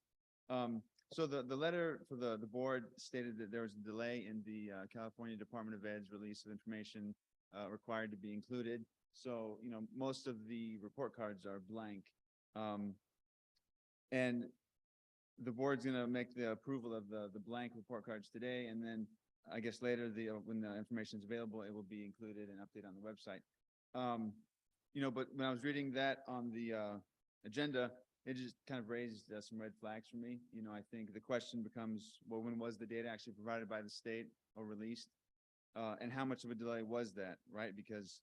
So the letter for the board stated that there was a delay in the, California Department of Ed's release of information, required to be included. So, you know, most of the report cards are blank. And the board's gonna make the approval of the blank report cards today, and then I guess later, when the information is available, it will be included and updated on the website. You know, but when I was reading that on the agenda, it just kind of raised some red flags for me. You know, I think the question becomes, well, when was the data actually provided by the state or released? And how much of a delay was that, right? Because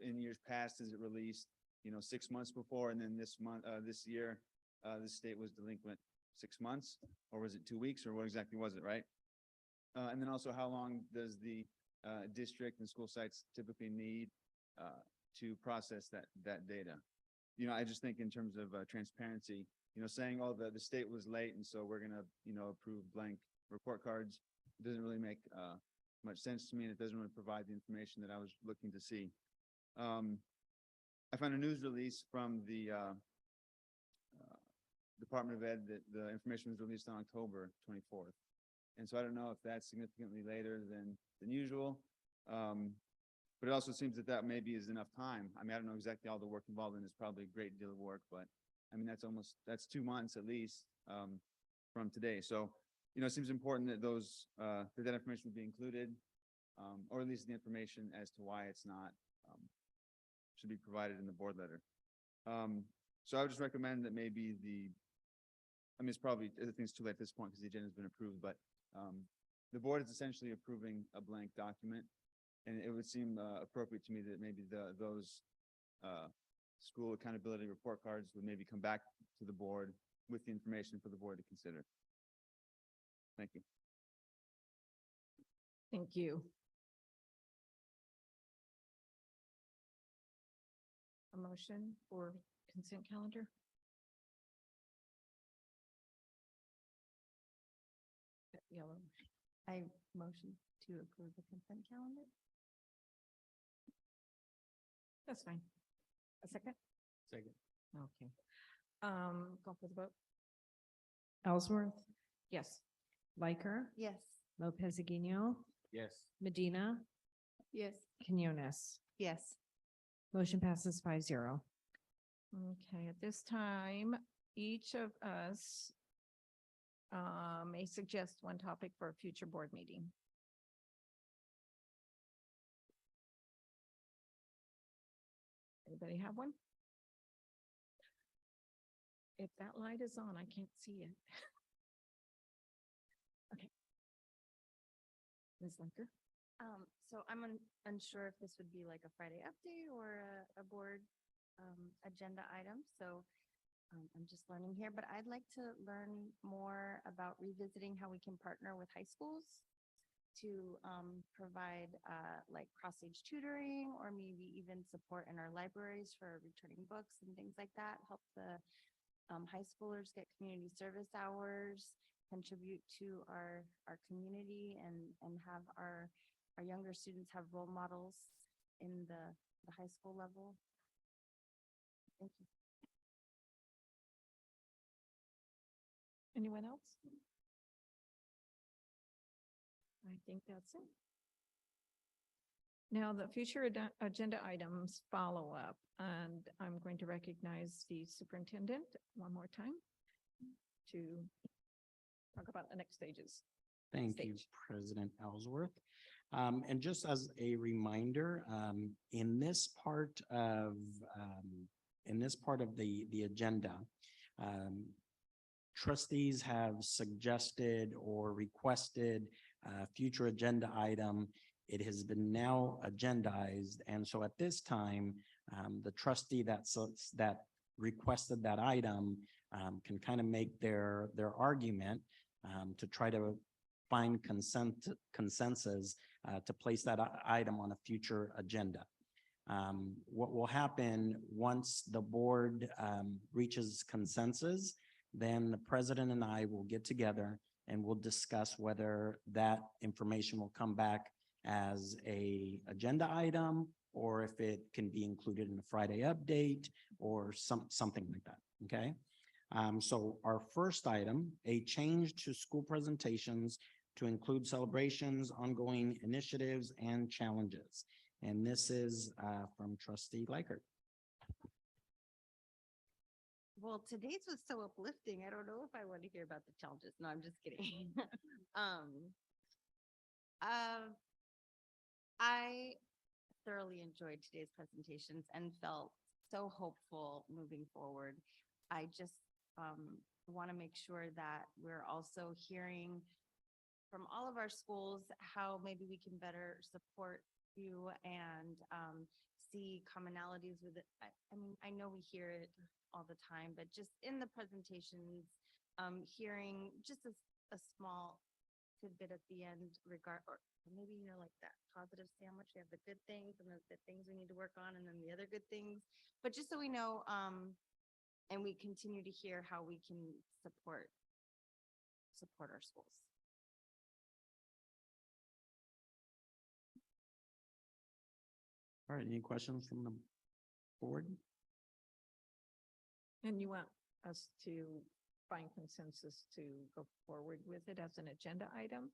in years past, is it released, you know, 6 months before, and then this month, this year, the state was delinquent 6 months, or was it 2 weeks, or what exactly was it, right? And then also, how long does the district and school sites typically need to process that data? You know, I just think in terms of transparency, you know, saying, oh, the state was late, and so we're gonna, you know, approve blank report cards, doesn't really make much sense to me, and it doesn't really provide the information that I was looking to see. I found a news release from the Department of Ed that the information was released on October 24th. And so I don't know if that's significantly later than usual. But it also seems that maybe is enough time. I mean, I don't know exactly all the work involved in. It's probably a great deal of work, but I mean, that's 2 months at least from today. So, you know, it seems important that that information would be included, or at least the information as to why it's not, should be provided in the board letter. So I would just recommend that maybe I mean, it's probably, I think it's too late at this point because the agenda has been approved, but the board is essentially approving a blank document. And it would seem appropriate to me that maybe those school accountability report cards would maybe come back to the board with the information for the board to consider. Thank you. Thank you. A motion for consent calendar? Yellow. I motion to approve the consent calendar. That's fine. A second? Second. Okay. Call for the vote. Ellsworth, Yes. Liker, Yes. Lopez Aguino, Yes. Medina, Yes. Quinones. Yes. Motion passes 5-0. Okay, at this time, each of us may suggest one topic for a future board meeting. Anybody have one? If that light is on, I can't see it. Okay. Ms. Linker? So I'm unsure if this would be like a Friday update or a board agenda item. So I'm just learning here, but I'd like to learn more about revisiting how we can partner with high schools to provide like cross-age tutoring, or maybe even support in our libraries for returning books and things like that. Help the high schoolers get community service hours, contribute to our community, and have our younger students have role models in the high school level. Thank you. Anyone else? I think that's it. Now, the future agenda items follow up, and I'm going to recognize the superintendent one more time to talk about the next stages. Thank you, President Ellsworth. And just as a reminder, in this part of the agenda, trustees have suggested or requested a future agenda item. It has been now agendized, and so at this time, the trustee that requested that item can kind of make their argument to try to find consensus to place that item on a future agenda. What will happen once the board reaches consensus, then the president and I will get together and we'll discuss whether that information will come back as a agenda item or if it can be included in the Friday update or something like that, okay? So our first item, a change to school presentations to include celebrations, ongoing initiatives, and challenges. And this is from Trustee Likert. Well, today's was so uplifting. I don't know if I want to hear about the challenges. No, I'm just kidding. I thoroughly enjoyed today's presentations and felt so hopeful moving forward. I just want to make sure that we're also hearing from all of our schools how maybe we can better support you and see commonalities with it. I mean, I know we hear it all the time, but just in the presentations, hearing just a small tidbit at the end or maybe, you know, like that positive sandwich, we have the good things and the things we need to work on and then the other good things. But just so we know, and we continue to hear how we can support our schools. All right, any questions from the board? And you want us to find consensus to go forward with it as an agenda item?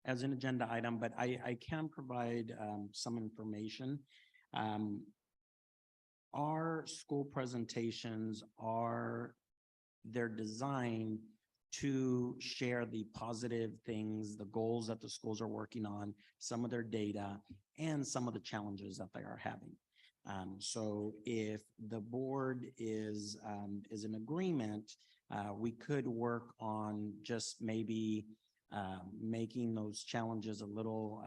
As an agenda item, but I can provide some information. Our school presentations they're designed to share the positive things, the goals that the schools are working on, some of their data, and some of the challenges that they are having. So if the board is in agreement, we could work on just maybe making those challenges a little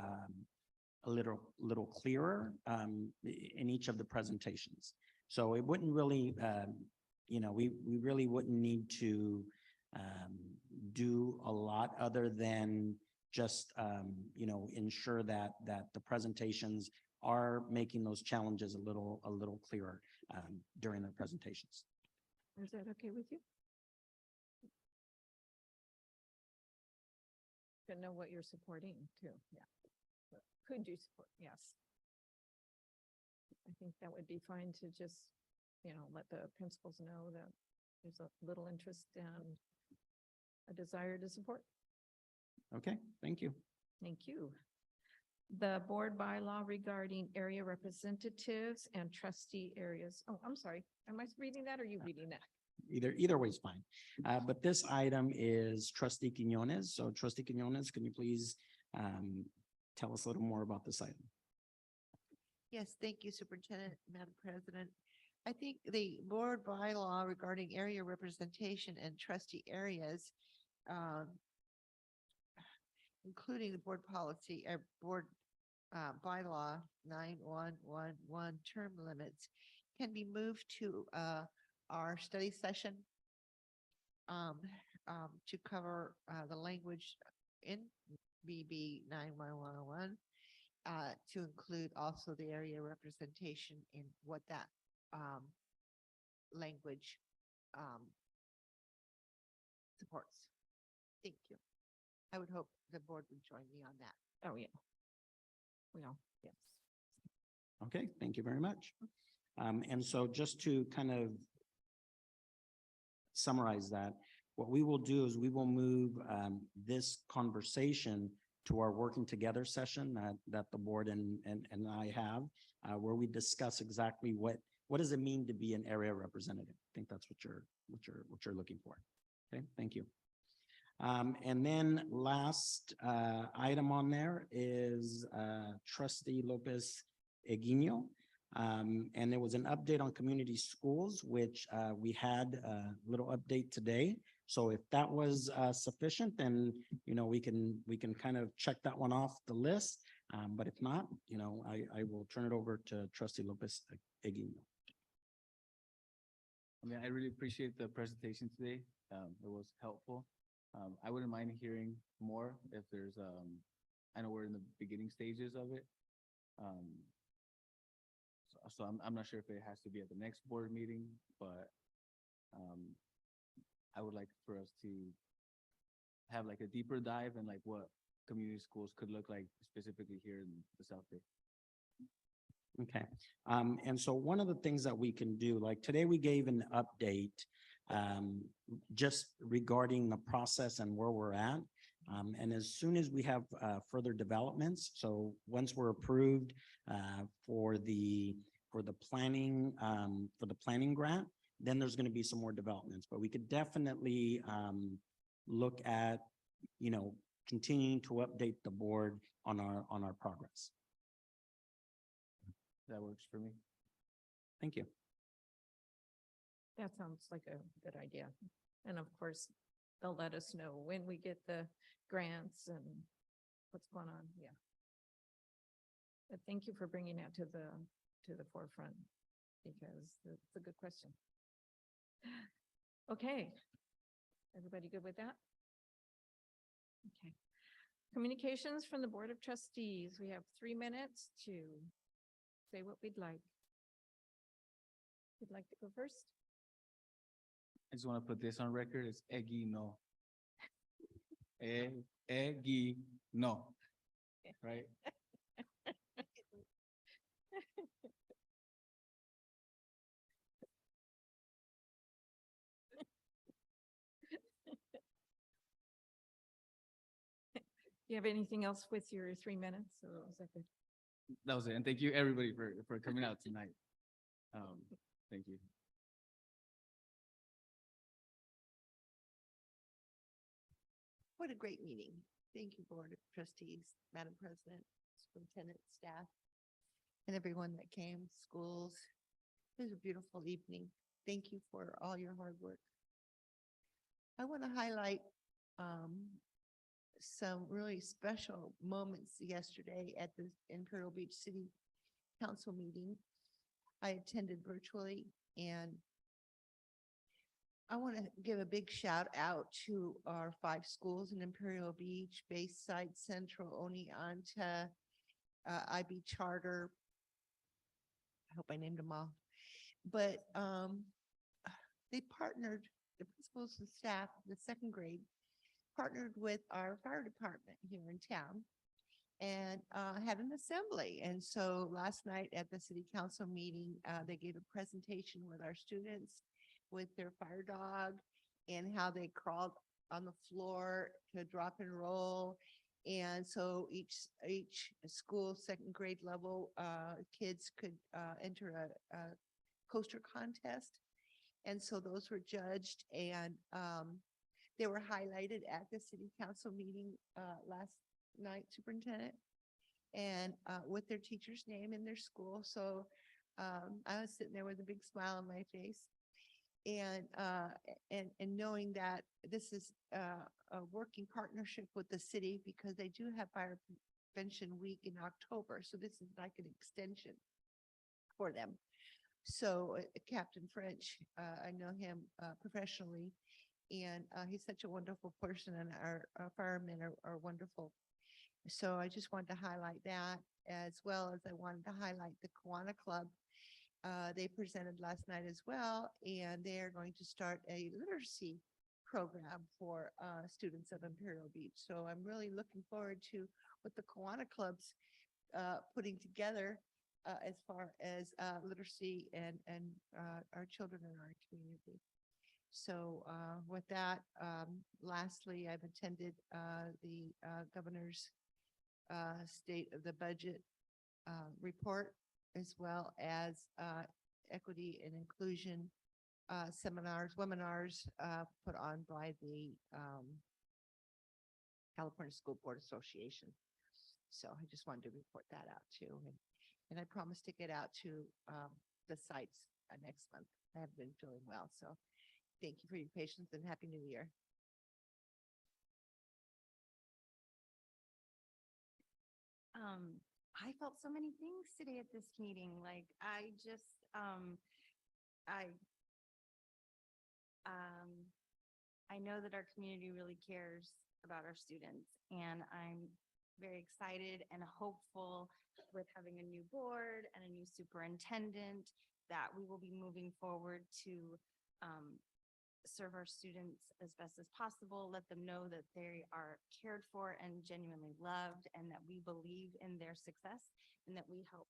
clearer in each of the presentations. So it wouldn't really, we really wouldn't need to do a lot other than just, ensure that the presentations are making those challenges a little clearer during their presentations. Is that okay with you? To know what you're supporting too, yeah. Could you support? Yes. I think that would be fine to just, let the principals know that there's a little interest and a desire to support. Okay, thank you. Thank you. The board bylaw regarding area representatives and trustee areas. Oh, I'm sorry. Am I reading that or are you reading that? Either way is fine. But this item is Trustee Quinones. So Trustee Quinones, can you please tell us a little more about this item? Yes, thank you, Superintendent, Madam President. I think the board bylaw regarding area representation and trustee areas, including the board policy, board bylaw 9111 term limits, can be moved to our study session to cover the language in BB 9111 to include also the area representation in what that language supports. Thank you. I would hope the board would join me on that. Oh, yeah. Well, yes. Okay, thank you very much. And so just to kind of summarize that, what we will do is we will move this conversation to our working together session that the board and I have, where we discuss exactly what does it mean to be an area representative. I think that's what you're looking for. Okay, thank you. And then last item on there is Trustee Lopez Eguino. And there was an update on community schools, which we had a little update today. So if that was sufficient, then, we can kind of check that one off the list. But if not, I will turn it over to Trustee Lopez Eguino. I mean, I really appreciate the presentation today. It was helpful. I wouldn't mind hearing more if there's, I know we're in the beginning stages of it. So I'm not sure if it has to be at the next board meeting, but I would like for us to have like a deeper dive and like what community schools could look like specifically here in the South Bay. Okay, and so one of the things that we can do, like today we gave an update just regarding the process and where we're at. And as soon as we have further developments, so once we're approved for the planning grant, then there's going to be some more developments, but we could definitely look at, you know, continuing to update the board on our progress. That works for me. Thank you. That sounds like a good idea. And of course, they'll let us know when we get the grants and what's going on. Yeah. But thank you for bringing that to the forefront because it's a good question. Okay. Everybody good with that? Okay. Communications from the Board of Trustees. We have 3 minutes to say what we'd like. Would like to go first? I just want to put this on record. It's Eggy no. Eggy no. Right? Do you have anything else with your 3 minutes? Or is that good? That was it. And thank you everybody for coming out tonight. Thank you. What a great meeting. Thank you, Board of Trustees, Madam President, Superintendent, staff, and everyone that came, schools. It was a beautiful evening. Thank you for all your hard work. I want to highlight some really special moments yesterday at the Imperial Beach City Council meeting. I attended virtually, and I want to give a big shout out to our 5 schools in Imperial Beach, Bayside Central, Oneonta, IB Charter. I hope I named them all. But they partnered, the principals and staff, the 2nd grade, partnered with our fire department here in town and had an assembly. And so last night at the city council meeting, they gave a presentation with our students with their fire dog and how they crawled on the floor to drop and roll. And so each school 2nd grade level kids could enter a coaster contest. And so those were judged and they were highlighted at the city council meeting last night, Superintendent, and with their teacher's name in their school. So I was sitting there with a big smile on my face. And knowing that this is a working partnership with the city because they do have Fire Prevention Week in October. So this is like an extension for them. So Captain French, I know him professionally, and he's such a wonderful person, and our firemen are wonderful. So I just wanted to highlight that, as well as I wanted to highlight the Kiwanis Club. They presented last night as well, and they are going to start a literacy program for students of Imperial Beach. So I'm really looking forward to what the Kiwanis Club's putting together as far as literacy and our children in our community. So with that, lastly, I've attended the governor's state of the budget report, as well as equity and inclusion webinars put on by the California School Board Association. So I just wanted to report that out too. And I promised to get out to the sites next month. I have been feeling well. So thank you for your patience and Happy New Year. I felt so many things today at this meeting. Like I know that our community really cares about our students, and I'm very excited and hopeful with having a new board and a new superintendent that we will be moving forward to serve our students as best as possible, let them know that they are cared for and genuinely loved, and that we believe in their success, and that we help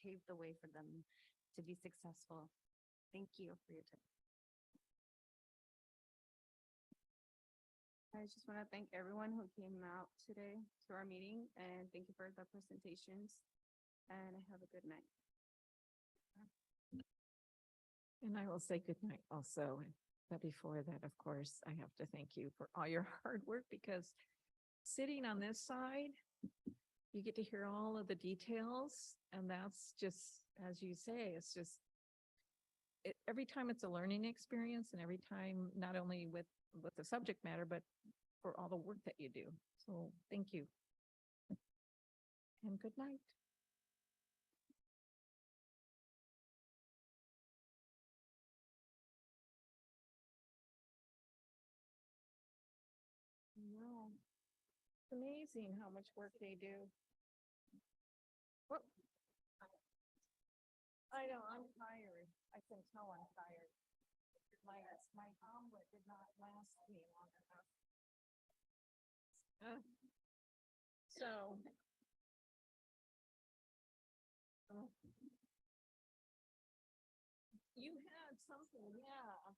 pave the way for them to be successful. Thank you for your time. I just want to thank everyone who came out today to our meeting, and thank you for the presentations, and have a good night. And I will say good night also. But before that, of course, I have to thank you for all your hard work, because sitting on this side, you get to hear all of the details, and that's just, as you say, it's just every time it's a learning experience, and every time, not only with the subject matter, but for all the work that you do. So thank you. And good night. No, it's amazing how much work they do. Whoop. I know, I'm tired. I can tell I'm tired. My omelet did not last me long enough. So. You had something, yeah.